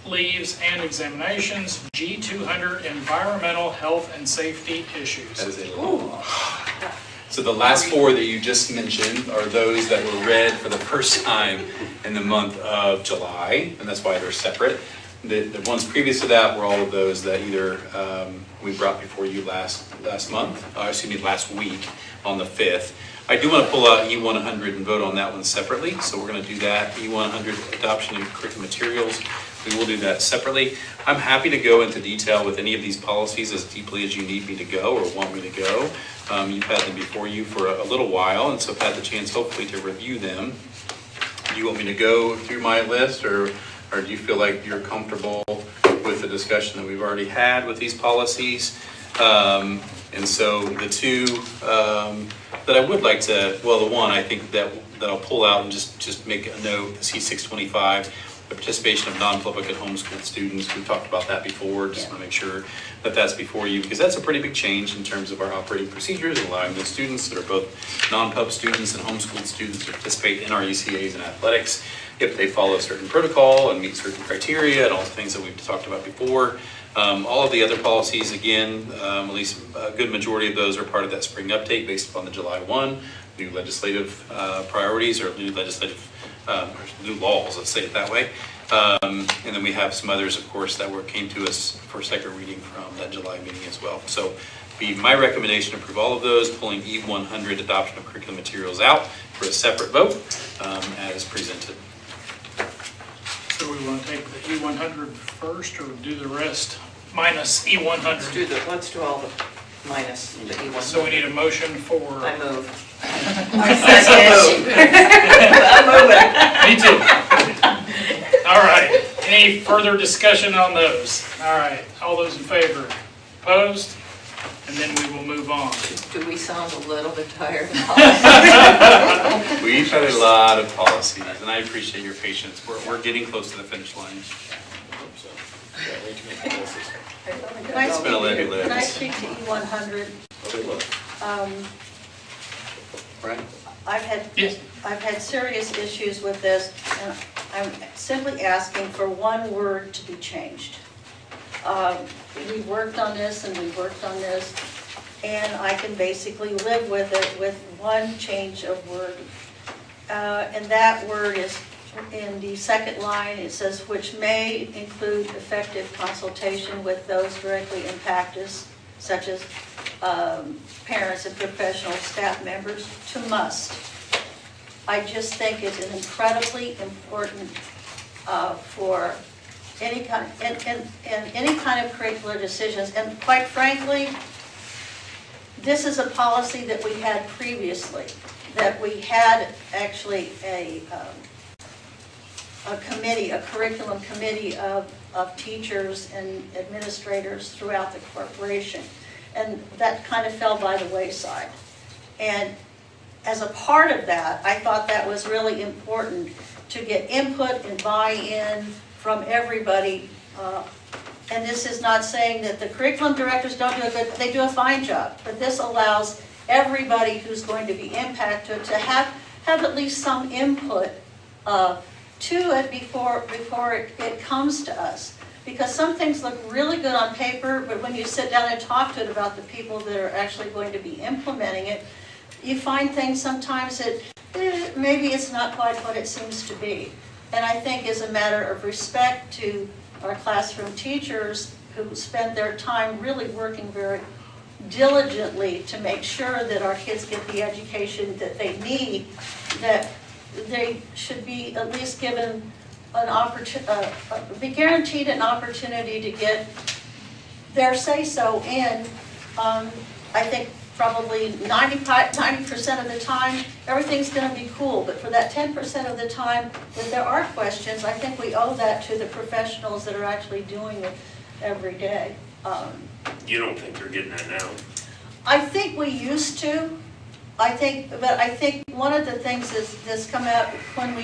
leaves and examinations. G200, environmental health and safety issues. That is a So the last four that you just mentioned are those that were read for the first time in the month of July, and that's why they're separate. The ones previous to that were all of those that either we brought before you last week on the 5th. I do want to pull out E100 and vote on that one separately, so we're going to do that. E100, adoption of curriculum materials, we will do that separately. I'm happy to go into detail with any of these policies as deeply as you need me to go or want me to go. You've had them before you for a little while, and so I've had the chance hopefully to review them. Do you want me to go through my list, or do you feel like you're comfortable with the discussion that we've already had with these policies? And so the two that I would like to, well, the one I think that I'll pull out and just make a note, the C625, the participation of non-public and homeschooled students. We've talked about that before. Just want to make sure that that's before you, because that's a pretty big change in terms of our operating procedures, allowing the students that are both non-pub students and homeschooled students to participate in our ECAs and athletics if they follow a certain protocol and meet certain criteria and all the things that we've talked about before. All of the other policies, again, at least a good majority of those are part of that spring update based upon the July 1 new legislative priorities or new legislative new laws, let's say it that way. And then we have some others, of course, that came to us for second reading from that July meeting as well. So be my recommendation to approve all of those, pulling E100, adoption of curriculum materials out for a separate vote as presented. So we want to take the E100 first or do the rest minus E100? Let's do all the minus the E100. So we need a motion for. I move. Me too. All right. Any further discussion on those? All right. All those in favor? Opposed? And then we will move on. Do we sound a little bit tired? We've had a lot of policies, and I appreciate your patience. We're getting close to the finish line. Can I speak to E100? Right. I've Yes. had serious issues with this, and I'm simply asking for one word to be changed. We worked on this and we worked on this, and I can basically live with it with one change of word. And that word is in the second line. It says, which may include effective consultation with those directly impacted, such as parents and professional staff members, to must. I just think it's an incredibly important for any kind, and any kind of curricular decisions. And quite frankly, this is a policy that we had previously, that we had actually a committee, a curriculum committee of teachers and administrators throughout the corporation. And that kind of fell by the wayside. And as a part of that, I thought that was really important to get input and buy-in from everybody. And this is not saying that the curriculum directors don't do a good, they do a fine job, but this allows everybody who's going to be impacted to have at least some input to it before it comes to us. Because some things look really good on paper, but when you sit down and talk to it about the people that are actually going to be implementing it, you find things sometimes that maybe it's not quite what it seems to be. And I think as a matter of respect to our classroom teachers who spend their time really working very diligently to make sure that our kids get the education that they need, that they should be at least given an opportunity, be guaranteed an opportunity to get their say-so in. I think probably 90% of the time, everything's going to be cool. But for that 10% of the time that there are questions, I think we owe that to the professionals that are actually doing it every day. You don't think they're getting that now? I think we used to. I think one of the things that's come out when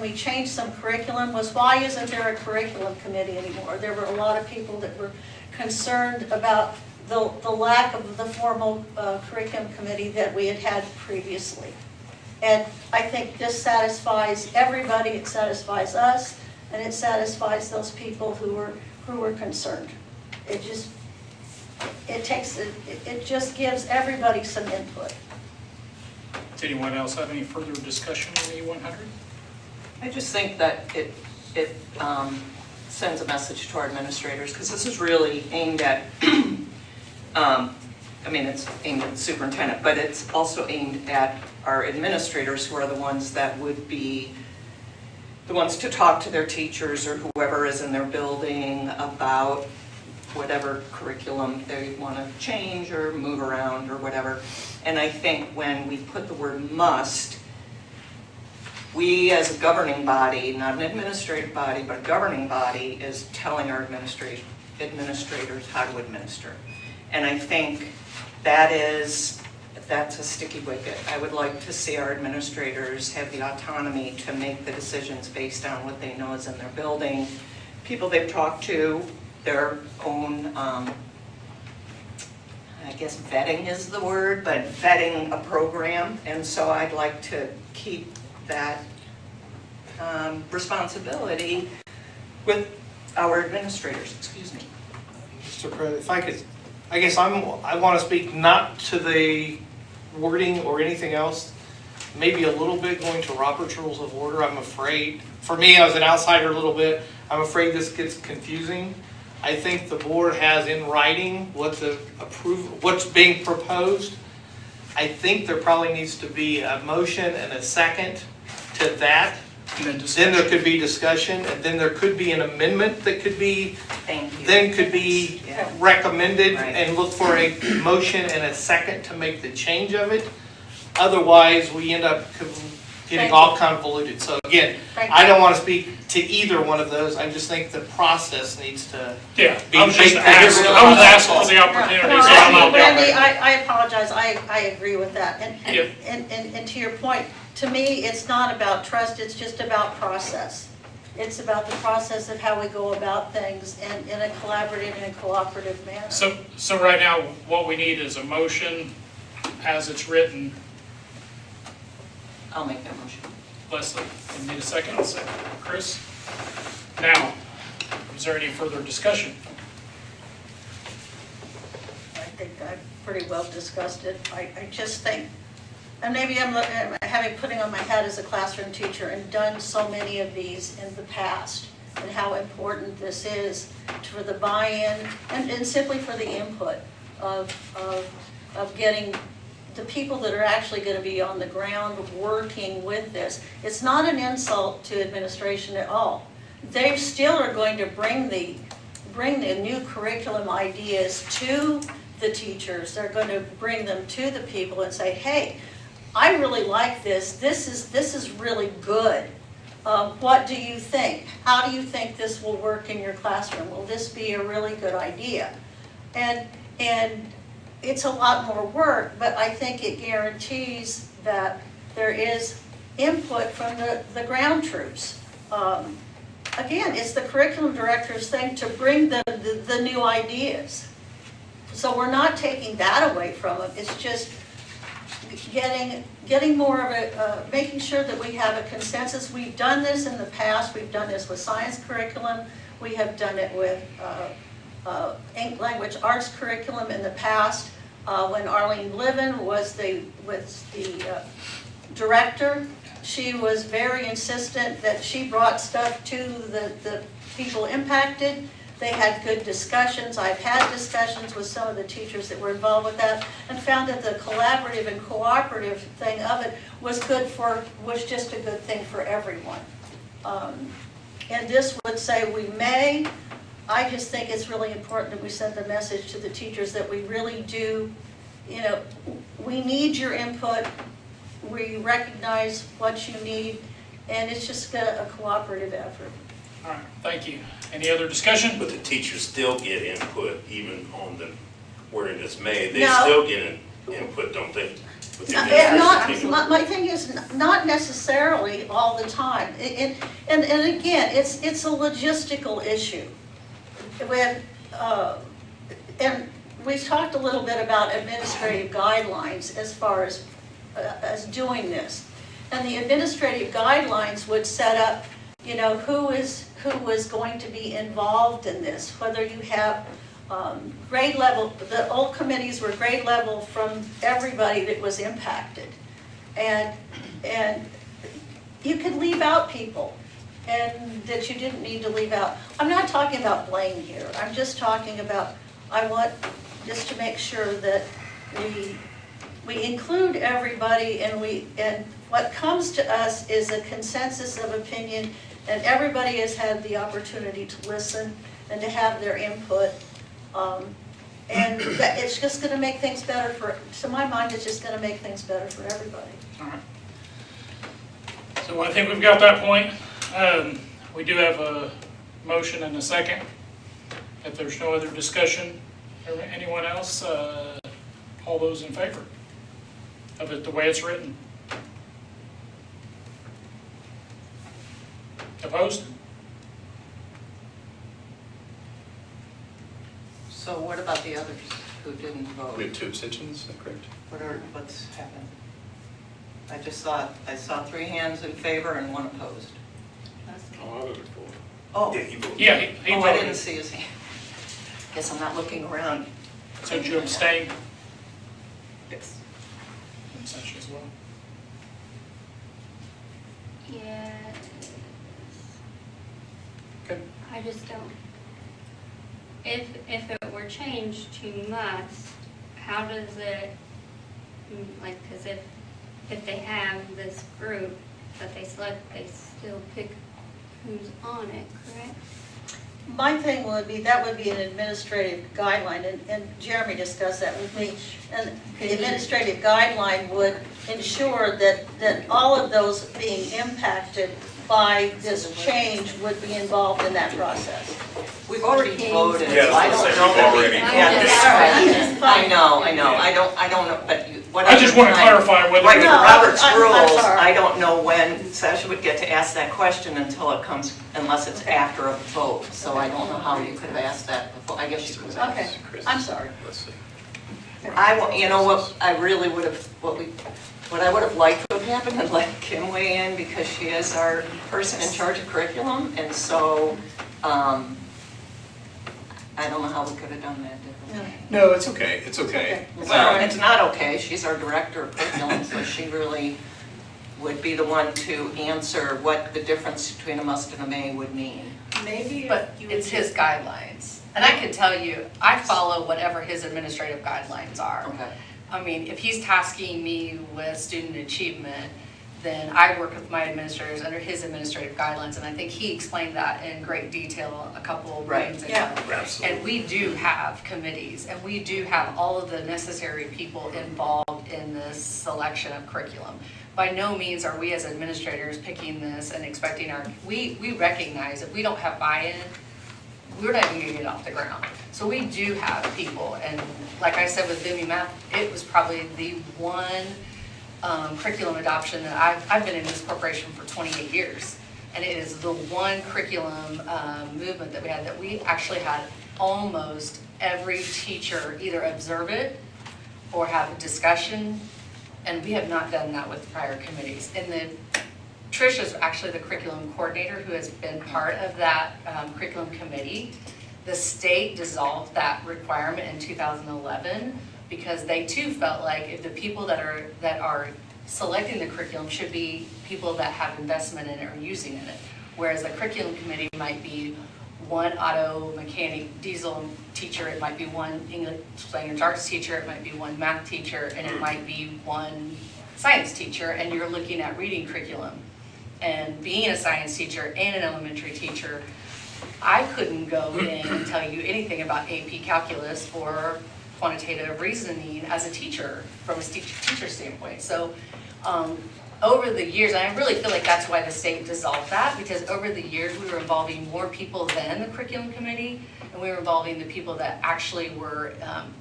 we changed some curriculum was, why isn't there a curriculum committee anymore? There were a lot of people that were concerned about the lack of the formal curriculum committee that we had previously. And I think this satisfies everybody. It satisfies us, and it satisfies those people who were concerned. It just gives everybody some input. Does anyone else have any further discussion on E100? I just think that it sends a message to our administrators, because this is really aimed at, I mean, it's aimed at the superintendent, but it's also aimed at our administrators, who are the ones that would be the ones to talk to their teachers or whoever is in their building about whatever curriculum they want to change or move around or whatever. And I think when we put the word must, we as a governing body, not an administrative body, but a governing body, is telling our administrators how to administer. And I think that's a sticky wicket. I would like to see our administrators have the autonomy to make the decisions based on what they know is in their building, people they've talked to, their own, I guess vetting is the word, but vetting a program. And so I'd like to keep that responsibility with our administrators, excuse me. Mr. President, if I could, I guess I want to speak not to the wording or anything else, maybe a little bit going to Robert's Rules of Order. I'm afraid, for me as an outsider a little bit, I'm afraid this gets confusing. I think the board has in writing what's being proposed. I think there probably needs to be a motion and a second to that. Then there could be discussion, and then there could be an amendment that could be recommended, Right. and look for a motion and a second to make the change of it. Otherwise, we end up getting all convoluted. So again, I don't want to speak to either one of those. I just think the process needs to be. I was just asking for the opportunity. No, So I'm not Randy, down I apologize. I agree with that. And to your point, to me, it's not about trust. It's just about process. It's about the process of how we go about things in a collaborative and a cooperative manner. So right now, what we need is a motion as it's written. I'll make that motion. Leslie, you need a second? Chris? Now, is there any further discussion? I think I've pretty well discussed it. I just think and maybe I'm putting on my hat as a classroom teacher and done so many of these in the past, and how important this is for the buy-in and simply for the input of getting the people that are actually going to be on the ground working with this. It's not an insult to administration at all. They still are going to bring the new curriculum ideas to the teachers. They're going to bring them to the people and say, hey, I really like this. This is really good. What do you think? How do you think this will work in your classroom? Will this be a really good idea? And it's a lot more work, but I think it guarantees that there is input from the ground troops. Again, it's the curriculum director's thing to bring the new ideas. So we're not taking that away from them. It's just getting more of a, making sure that we have a consensus. We've done this in the past. We've done this with science curriculum. We have done it with language arts curriculum in the past. When Arlene Bliven was the director, she was very insistent that she brought stuff to the people impacted. They had good discussions. I've had discussions with some of the teachers that were involved with that and found that the collaborative and cooperative thing of it was just a good thing for everyone. And this would say we may. I just think it's really important that we send the message to the teachers that we really do, we need your input. We recognize what you need, and it's just a cooperative effort. All right, thank you. Any other discussion? But the teachers still get input even on the wording that's made. They No. still get input, don't they? With the My thing is not necessarily all the time. And again, it's a logistical issue. And we've talked a little bit about administrative guidelines as far as doing this. And the administrative guidelines would set up, who is going to be involved in this, whether you have grade level. The old committees were grade level from everybody that was impacted. And you could leave out people and that you didn't need to leave out. I'm not talking about blame here. I'm just talking about, I want just to make sure that we include everybody, and what comes to us is a consensus of opinion, and everybody has had the opportunity to listen and to have their input. And that it's just going to make things better to my mind, it's just going to make things better for everybody. All right. So I think we've got that point. We do have a motion and a second. If there's no other discussion, or anyone else, all those in favor of it the way it's written? Opposed? So what about the others who didn't vote? We have 2 abstentions, is that correct? What's happened? I saw 3 hands in favor and 1 opposed. Oh, Yeah, he voted. Yeah, he I voted. didn't see his hand. Guess I'm not looking around. So did you abstain? Yes. Abstention as well. Yeah. Okay. I just don't, if it were changed to must, how does it, because if they have this group that they select, they still pick who's on it, correct? My thing would be, that would be an administrative guideline, and Jeremy discussed that with me. And the administrative guideline would ensure that all of those being impacted by this change would be involved in that process. We've already voted, Yeah, so I that's don't what I'm know. saying, we've already Yeah, voted. that's right. I know, I don't know, but what I just want to clarify whether. Like No, for Robert's I'm rules, sorry. I don't know when Sasha would get to ask that question until it comes, unless it's after a vote. So I don't know how you could have asked that before. I guess you could have asked. Okay, I'm sorry. Let's see. You know what, I really would have, what I would have liked to have happened and let Kim weigh in, because she is our person in charge of curriculum, and so, I don't know how we could have done that differently. No, it's okay, it's okay. Well, it's not okay, she's our director of curriculum, so she really would be the one to answer what the difference between a must and a may would mean. Maybe, but it's his guidelines. And I can tell you, I follow whatever his administrative guidelines are. Okay. I mean, if he's tasking me with student achievement, then I work with my administrators under his administrative guidelines, and I think he explained that in great detail a couple of Right. meetings ago. Yeah. And we do have committees, and we do have all of the necessary people involved in this selection of curriculum. By no means are we as administrators picking this and expecting we recognize if we don't have buy-in, we're not even gonna get it off the ground. So we do have people, and like I said with Vimy Math, it was probably the one curriculum adoption that I've been in this corporation for 28 years. And it is the one curriculum movement that we had that we actually had almost every teacher either observe it or have a discussion, and we have not done that with prior committees. And Trish is actually the curriculum coordinator who has been part of that curriculum committee. The state dissolved that requirement in 2011 because they too felt like if the people that are selecting the curriculum should be people that have investment in it or using in it. Whereas the curriculum committee might be one auto mechanic diesel teacher, it might be one English language arts teacher, it might be one math teacher, and it might be one science teacher, and you're looking at reading curriculum. And being a science teacher and an elementary teacher, I couldn't go in and tell you anything about AP calculus or quantitative reasoning as a teacher from a teacher standpoint. So over the years, and I really feel like that's why the state dissolved that, because over the years we were involving more people than the curriculum committee, and we were involving the people that actually were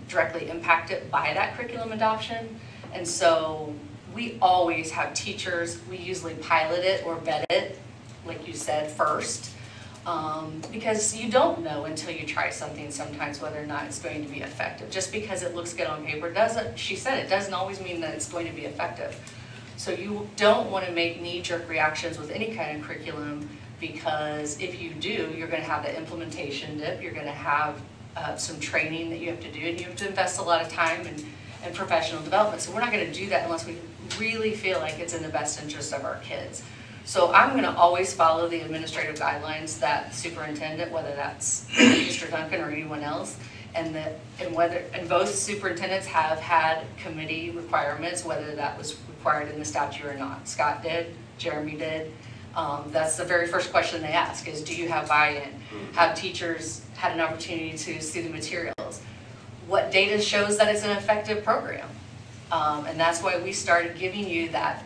directly impacted by that curriculum adoption. And so we always have teachers, we usually pilot it or vet it, like you said, first. Because you don't know until you try something sometimes whether or not it's going to be effective. Just because it looks good on paper doesn't, she said, it doesn't always mean that it's going to be effective. So you don't want to make knee-jerk reactions with any kind of curriculum, because if you do, you're going to have the implementation dip, you're going to have some training that you have to do, and you have to invest a lot of time and professional development. So we're not going to do that unless we really feel like it's in the best interest of our kids. So I'm going to always follow the administrative guidelines that the superintendent, whether that's Mr. Duncan or anyone else, and both superintendents have had committee requirements, whether that was required in the statute or not. Scott did, Jeremy did. That's the very first question they ask is, do you have buy-in? Have teachers had an opportunity to see the materials? What data shows that it's an effective program? And that's why we started giving you that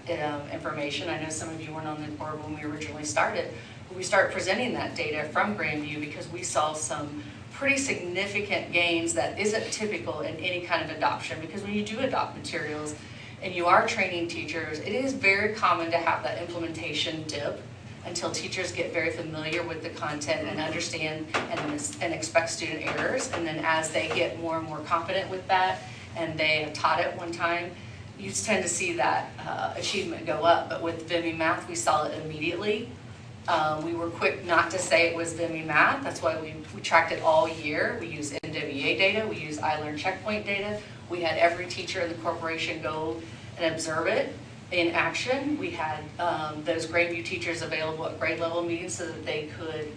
information. I know some of you weren't on the board when we originally started, but we started presenting that data from Grandview because we saw some pretty significant gains that isn't typical in any kind of adoption. Because when you do adopt materials and you are training teachers, it is very common to have that implementation dip until teachers get very familiar with the content and understand and expect student errors. And then as they get more and more confident with that, and they have taught it one time, you tend to see that achievement go up. But with Vimy Math, we saw it immediately. We were quick not to say it was Vimy Math. That's why we tracked it all year. We used NWA data. We used iLearn checkpoint data. We had every teacher in the corporation go and observe it in action. We had those Grandview teachers available at grade level meetings so that they could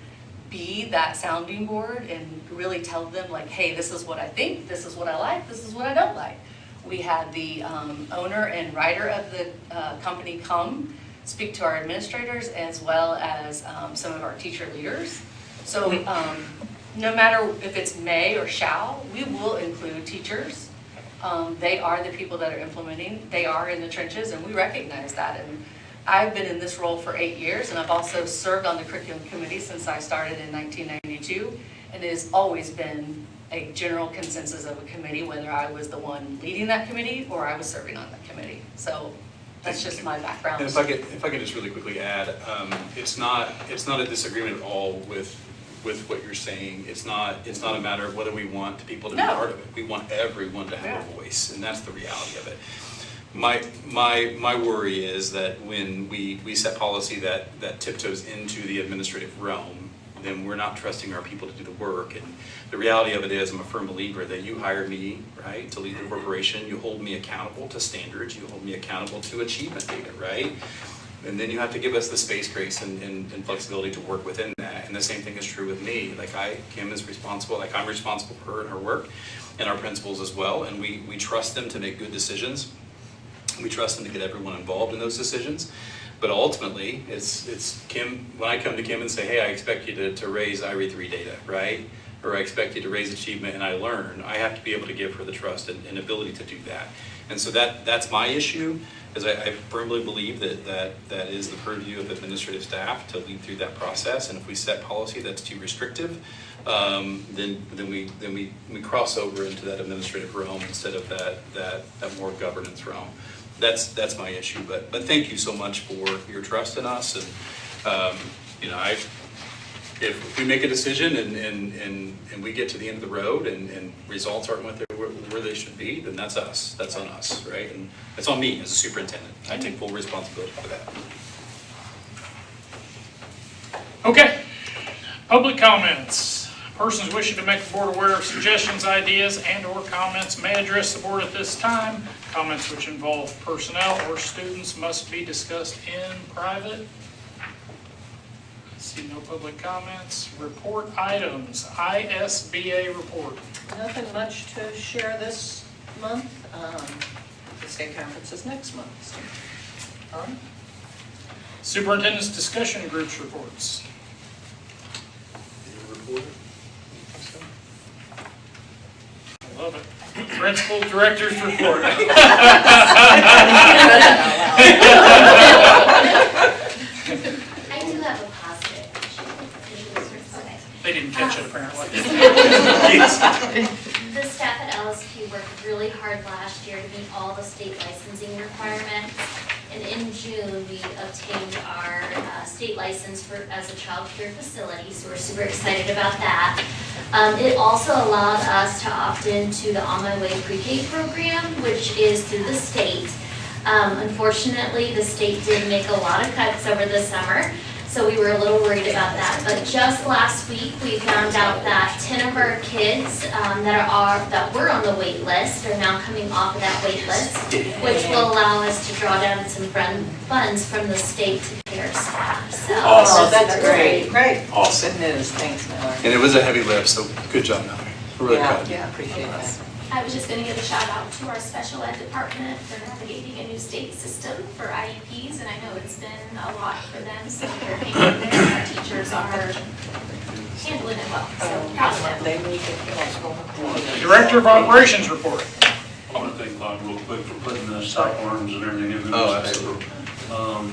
be that sounding board and really tell them like, hey, this is what I think, this is what I like, this is what I don't like. We had the owner and writer of the company come speak to our administrators as well as some of our teacher leaders. So no matter if it's may or shall, we will include teachers. They are the people that are implementing, they are in the trenches, and we recognize that. And I've been in this role for 8 years, and I've also served on the curriculum committee since I started in 1992, and it has always been a general consensus of a committee, whether I was the one leading that committee or I was serving on that committee. So that's just my background. And if I could just really quickly add, it's not a disagreement at all with what you're saying. It's not a matter of whether we want people to be part of it. We want everyone to have a voice, and that's the reality of it. My worry is that when we set policy that tiptoes into the administrative realm, then we're not trusting our people to do the work. And the reality of it is, I'm a firm believer that you hire me, right, to lead the corporation. You hold me accountable to standards. You hold me accountable to achievement data, right? And then you have to give us the space, grace, and flexibility to work within that. And the same thing is true with me. Like Kim is responsible, like I'm responsible for her and her work, and our principals as well. And we trust them to make good decisions. We trust them to get everyone involved in those decisions. But ultimately, it's Kim, when I come to Kim and say, hey, I expect you to raise IRE3 data, right? Or I expect you to raise achievement and I learn, I have to be able to give her the trust and ability to do that. And so that's my issue, is I firmly believe that is the purview of administrative staff to lead through that process. And if we set policy that's too restrictive, then we cross over into that administrative realm instead of that more governance realm. That's my issue. But thank you so much for your trust in us. And if we make a decision and we get to the end of the road and results aren't where they should be, then that's us. That's on us, right? And it's on me as a superintendent. I take full responsibility for that. Okay, public comments. Persons wishing to make the board aware of suggestions, ideas, and/or comments may address the board at this time. Comments which involve personnel or students must be discussed in private. See no public comments. Report items. ISBA report. Nothing much to share this month. The state conference is next month. So. All right. Superintendent's discussion groups reports. I love it. Principal director's report. I do have a positive. They didn't catch it apparently. The staff at LSP worked really hard last year to meet all the state licensing requirements. And in June, we obtained our state license as a child care facility, so we're super excited about that. It also allowed us to opt into the On My Way pre-K program, which is through the state. Unfortunately, the state did make a lot of cuts over the summer, so we were a little worried about that. But just last week, we found out that 10 of our kids that were on the wait list are now coming off of that wait list, which will allow us to draw down some funds from the state to pay our staff. So Oh, that's great. Great. Awesome. Good news. Thanks, Mallory. And it was a heavy lift, so good job, Mallory. We're really proud of you. Yeah, appreciate that. I was just going to give a shout out to our special ed department for navigating a new state system for IEPs, and I know it's been a lot for them, so they're hanging in there. Our teachers are handling it well, so proud of them. They make it. Director of Operations report. I want to thank Bob real quick for putting the stop arms and everything in the newspaper.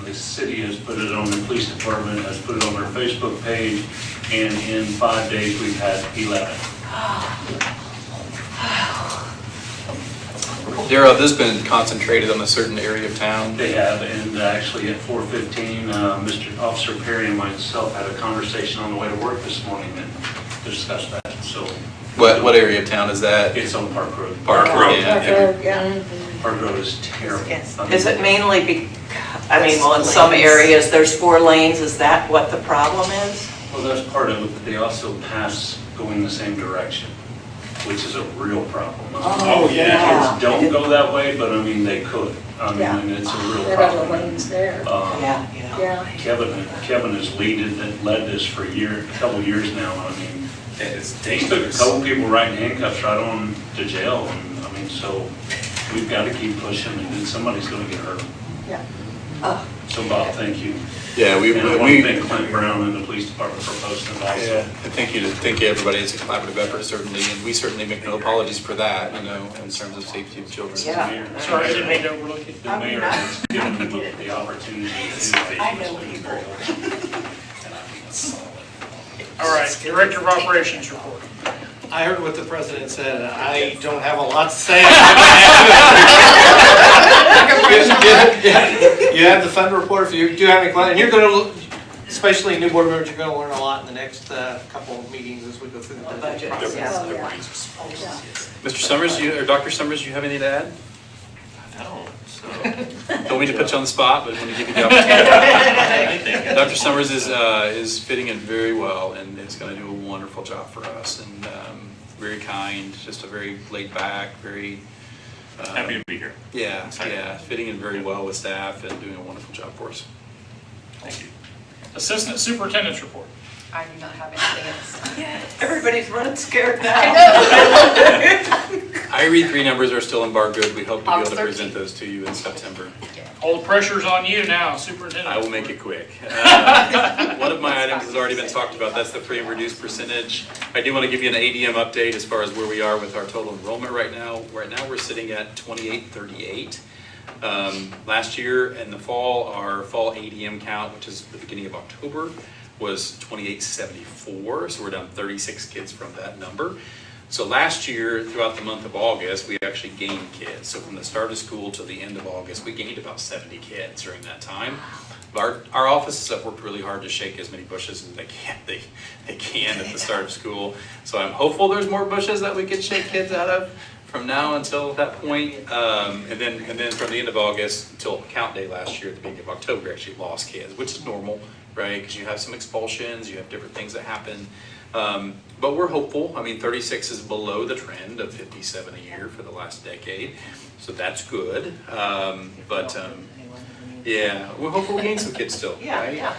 The city has put it on, the police department has put it on their Facebook page, and in 5 days, we've had 11. Darryl, this has been concentrated on a certain area of town. They have, and actually at 4:15, Mr. Officer Perry and myself had a conversation on the way to work this morning and discussed that, so. What area of town is that? It's on Park Road. Park Road. Yeah. Park Road is terrible. I mean, Is it mainly in some areas, there's 4 lanes, is that what the problem is? Well, that's part of it, but they also pass going the same direction, which is a real problem. Oh, yeah. Kids don't go that way, but I mean, they could. I mean, Yeah. and it's a real There are the problem. lanes there. Yeah. Kevin has led this for a couple years now. I mean, It's they took a couple people right in handcuffs right on to jail, and I mean, so we've got to keep pushing, and then somebody's going to get hurt. Yeah. So Bob, thank you. Yeah, And I want to thank Clint Brown and the police department for posting it also. Yeah, and thank you everybody. It's a collaborative effort certainly, and we certainly make no apologies for that, in terms of safety of children. Yeah. Sorry, I didn't mean to overlook it. The mayor has given me the opportunity to do that. I know people. All right, Director of Operations report. I heard what the president said, and I don't have a lot to say. You have the fund report if you do have any questions, and you're going to, especially new board members, you're going to learn a lot in the next couple of meetings as we go through the budget process. Mr. Summers, or Dr. Summers, do you have anything to add? No, so. Don't mean to put you on the spot, but I want to give you the opportunity. Dr. Summers is fitting in very well and is going to do a wonderful job for us, and very kind, just a very laid back, very Happy to be here. yeah, fitting in very well with staff and doing a wonderful job for us. Thank you. Assistant Superintendent's report. I do not have anything else. Everybody's running scared now. IRE3 numbers are still in bar good. We hope to be able to August present those to you in September. All the pressure's on you now, Superintendent. I will make it quick. One of my items has already been talked about. That's the free and reduced percentage. I do want to give you an ADM update as far as where we are with our total enrollment right now. Right now, we're sitting at 2838. Last year in the fall, our fall ADM count, which is the beginning of October, was 2874. So we're down 36 kids from that number. So last year, throughout the month of August, we actually gained kids. So from the start of school to the end of August, we gained about 70 kids during that time. Our offices have worked really hard to shake as many bushes as they can at the start of school. So I'm hopeful there's more bushes that we could shake kids out of from now until that point. And then from the end of August until count day last year, at the beginning of October, we actually lost kids, which is normal, right? Because you have some expulsions, you have different things that happen. But we're hopeful. I mean, 36 is below the trend of 57 a year for the last decade, so that's good. Yeah, we're hopeful we gain some kids still, right?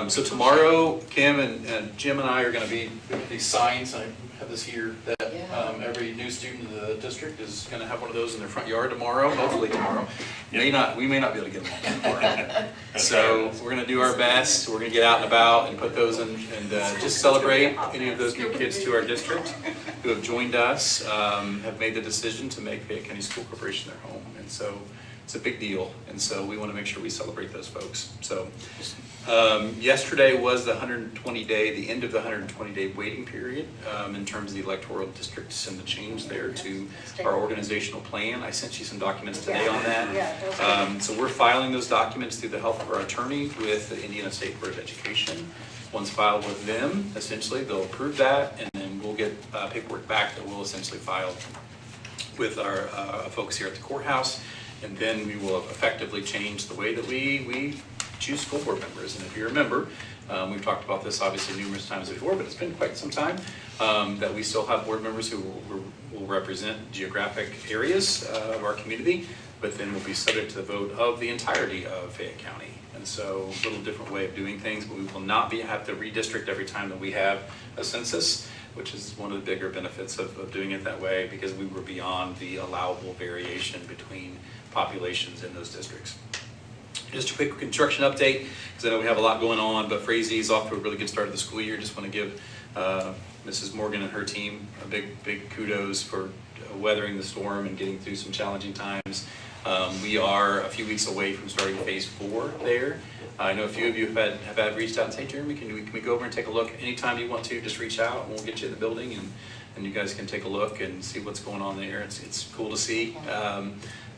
So tomorrow, Kim and Jim and I are going to be with these signs. I have this here that every new student in the district is going to have one of those in their front yard tomorrow. Hopefully tomorrow. We may not be able to get them tomorrow. So we're going to do our best. We're going to get out and about and put those in and just celebrate any of those new kids to our district who have joined us, have made the decision to make Fayette County School Corporation their home, and so it's a big deal, and so we want to make sure we celebrate those folks. So yesterday was the 120-day, the end of the 120-day waiting period in terms of the electoral districts and the change there to our organizational plan. I sent you some documents today on that. So we're filing those documents through the help of our attorney with the Indiana State Board of Education. Once filed with them, essentially, they'll approve that, and then we'll get paperwork back that we'll essentially file with our folks here at the courthouse. And then we will effectively change the way that we choose school board members. And if you remember, we've talked about this obviously numerous times before, but it's been quite some time, that we still have board members who will represent geographic areas of our community, but then will be subject to the vote of the entirety of Fayette County. And so a little different way of doing things, but we will not have to redistrict every time that we have a census, which is one of the bigger benefits of doing it that way, because we were beyond the allowable variation between populations in those districts. Just a quick construction update, because I know we have a lot going on, but Frazee is off to a really good start of the school year. Just want to give Mrs. Morgan and her team a big kudos for weathering the storm and getting through some challenging times. We are a few weeks away from starting phase 4 there. I know a few of you have reached out and said, Jeremy, can we go over and take a look? Anytime you want to, just reach out and we'll get you in the building and you guys can take a look and see what's going on there. It's cool to see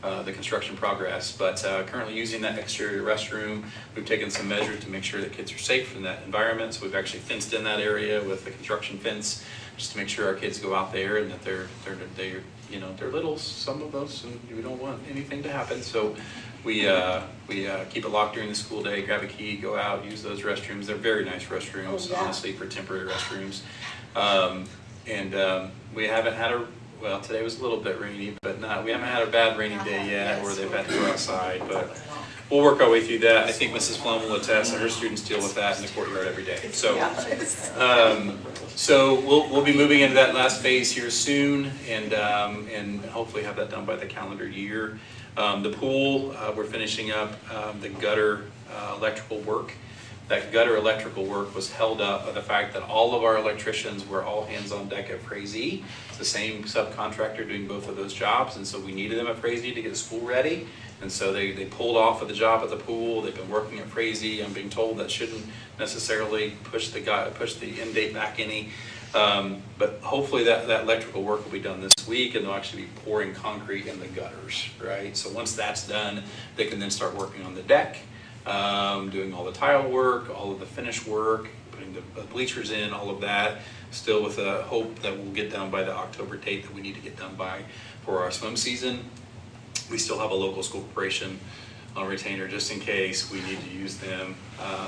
the construction progress, but currently using that exterior restroom, we've taken some measures to make sure that kids are safe in that environment. So we've actually fenced in that area with the construction fence, just to make sure our kids go out there and that they're little, some of those, and we don't want anything to happen. So we keep it locked during the school day, grab a key, go out, use those restrooms. They're very nice restrooms, honestly, for temporary restrooms. We haven't had today was a little bit rainy, but we haven't had a bad rainy day yet where they've had to go outside, but we'll work our way through that. I think Mrs. Flum will attest, and her students deal with that in the courtyard every day. So we'll be moving into that last phase here soon, and hopefully have that done by the calendar year. The pool, we're finishing up the gutter electrical work. That gutter electrical work was held up by the fact that all of our electricians were all hands on deck at Frazee. It's the same subcontractor doing both of those jobs, and so we needed them at Frazee to get the school ready. And so they pulled off of the job at the pool. They've been working at Frazee. I'm being told that shouldn't necessarily push the end date back any. But hopefully that electrical work will be done this week, and they'll actually be pouring concrete in the gutters, right? So once that's done, they can then start working on the deck. Doing all the tile work, all of the finish work, putting the bleachers in, all of that, still with a hope that we'll get done by the October date that we need to get done by for our swim season. we still have a local school corporation on retainer just in case we need to use them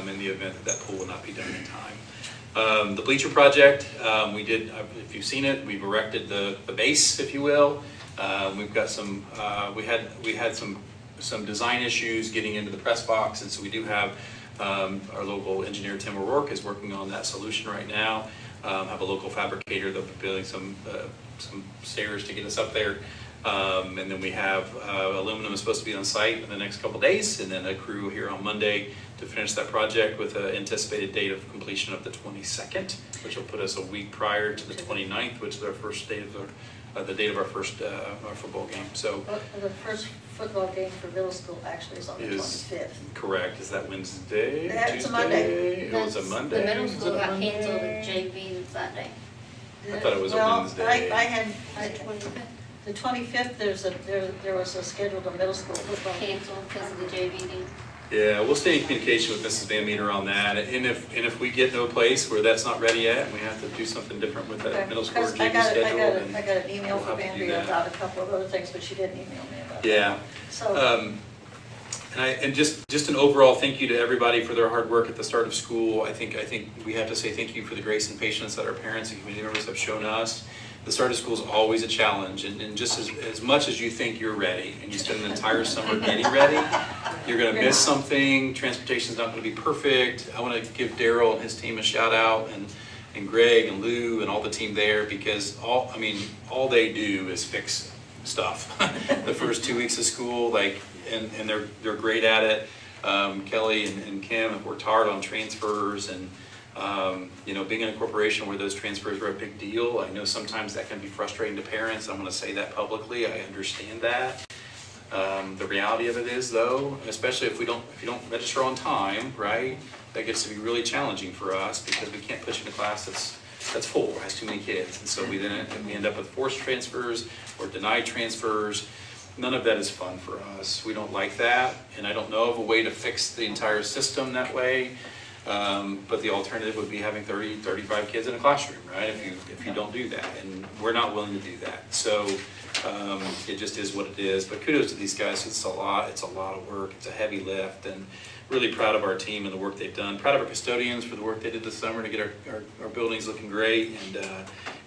in the event that that pool will not be done in time. The bleacher project, we did, if you've seen it, we've erected the base, if you will. We've got some, we had some design issues getting into the press box, and so we do have our local engineer, Tim O'Rourke, is working on that solution right now. Have a local fabricator that'll be building some stairs to get us up there. And then we have aluminum is supposed to be on site in the next couple days, and then a crew here on Monday to finish that project with an anticipated date of completion of the 22nd, which will put us a week prior to the 29th, which is our first date of the date of our first our football game. So The first football game for middle school actually is on the 25th. Correct. Is that Wednesday? It's Tuesday? a Monday. It was a Monday. The middle Is school it a got Monday? canceled at JV Sunday. I thought it was a Wednesday. Well, I had, the 25th, there was a scheduled middle school football. Canceled because of the JV game. Yeah, we'll stay in communication with Mrs. Van Meter on that, and if we get no place where that's not ready yet, and we have to do something different with that middle school or Because I JV got schedule, then I got an email we'll from have to do Andrea that. about a couple of other things, but she didn't email me about that. Yeah. So, And just an overall thank you to everybody for their hard work at the start of school. I think we have to say thank you for the grace and patience that our parents and community members have shown us. The start of school is always a challenge, and just as much as you think you're ready, and you spend an entire summer getting ready, you're gonna miss something, transportation's not gonna be perfect. I wanna give Daryl and his team a shout out, and Greg and Lou and all the team there, because all they do is fix stuff. The first 2 weeks of school, and they're great at it. Kelly and Kim have worked hard on transfers, and being in a corporation where those transfers are a big deal, I know sometimes that can be frustrating to parents. I'm going to say that publicly. I understand that. The reality of it is, though, especially if you don't register on time, right? That gets to be really challenging for us because we can't put you in a class that's full, has too many kids, and so we end up with forced transfers or denied transfers. None of that is fun for us. We don't like that, and I don't know of a way to fix the entire system that way. But the alternative would be having 30, 35 kids in a classroom, right? If you don't do that, and we're not willing to do that. So it just is what it is. But kudos to these guys. It's a lot of work. It's a heavy lift, and really proud of our team and the work they've done. Proud of our custodians for the work they did this summer to get our buildings looking great, and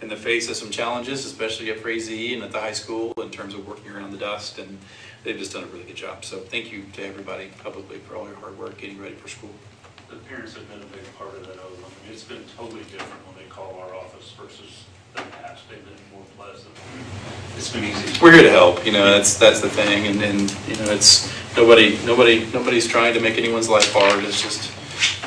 in the face of some challenges, especially at Frazee and at the high school in terms of working around the dust, and they've just done a really good job. So thank you to everybody publicly for all your hard work getting ready for school. The parents have been a big part of that. I mean, it's been totally different when they call our office versus the past. They've been more pleasant. It's been easy. We're here to help, that's the thing, and it's nobody's trying to make anyone's life hard. It's just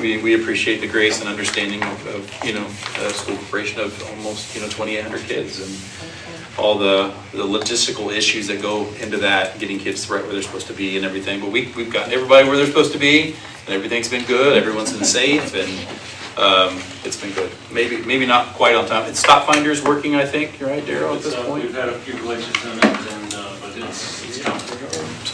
we appreciate the grace and understanding of a school corporation of almost 2,800 kids and all the logistical issues that go into that, getting kids right where they're supposed to be and everything. But we've gotten everybody where they're supposed to be, and everything's been good. Everyone's been safe, and it's been good. Maybe not quite on time. It's Stop Finder's working, I think, right, Daryl, at this point? We've had a few glitches in it, but it's coming.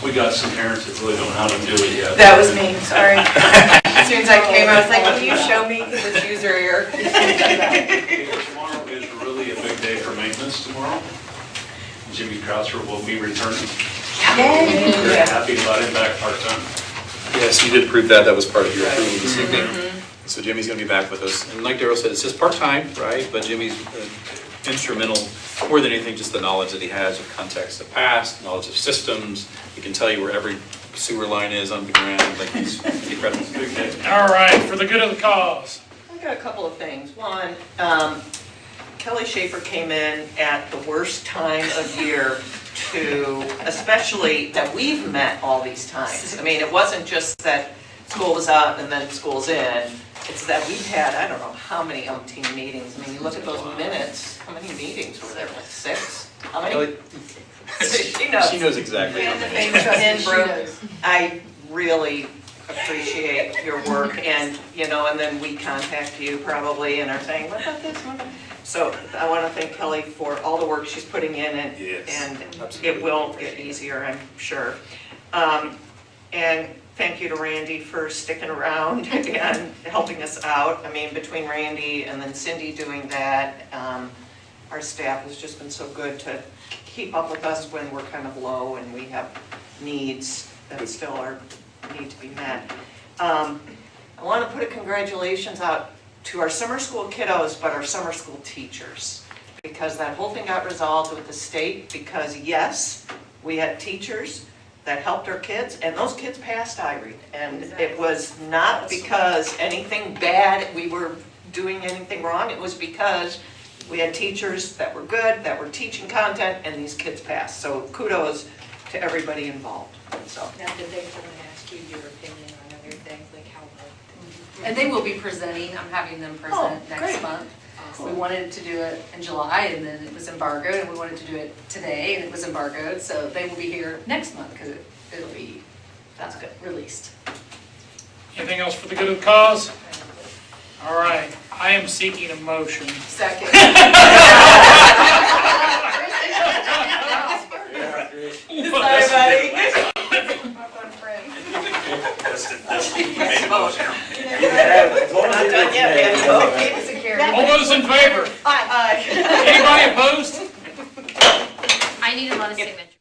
We got some parents that really don't know how to do it yet. That was me, sorry. As soon as I came, I was like, will you show me, because it's user error. Tomorrow is really a big day for maintenance tomorrow. Jimmy Croucher will be returning. Yay! We're happy about him back part-time. Yes, you did approve that. That was part of your approval this evening. So Jimmy's going to be back with us. And like Daryl said, it's just part-time, right? But Jimmy's instrumental, more than anything, just the knowledge that he has of context of past, knowledge of systems. He can tell you where every sewer line is underground. Like he's incredible. All right, for the good of the cause. I got a couple of things. One, Kelly Schaefer came in at the worst time of year especially that we've met all these times. I mean, it wasn't just that school was out and then school's in. It's that we've had, I don't know how many umpteen meetings. I mean, you look at those minutes, how many meetings were there, like 6? How many? She knows. She knows exactly. And Brooke, I really appreciate your work, and and then we contact you probably and are saying, what about this, what about? So I want to thank Kelly for all the work she's putting in, and it will get easier, I'm sure. And thank you to Randy for sticking around and helping us out. I mean, between Randy and then Cindy doing that, our staff has just been so good to keep up with us when we're kind of low and we have needs that still are, need to be met. I want to put a congratulations out to our summer school kiddos, but our summer school teachers, because that whole thing got resolved with the state, because yes, we had teachers that helped our kids, and those kids passed IREAD. And it was not because anything bad, we were doing anything wrong, it was because we had teachers that were good, that were teaching content, and these kids passed. So kudos to everybody involved, so. Now, did they come and ask you your opinion on everything, like how? And they will be presenting, I'm having them present next great. month. We wanted to do it in July and then it was embargoed, and we wanted to do it today and it was embargoed, so they will be here next month because it'll be, that's good, released. Anything else for the good of the cause? All right, I am seeking a motion. Second. Sorry, buddy. My fun friend. Not done yet, man. All those in favor? Aye. Anybody opposed? I need a lot of signatures.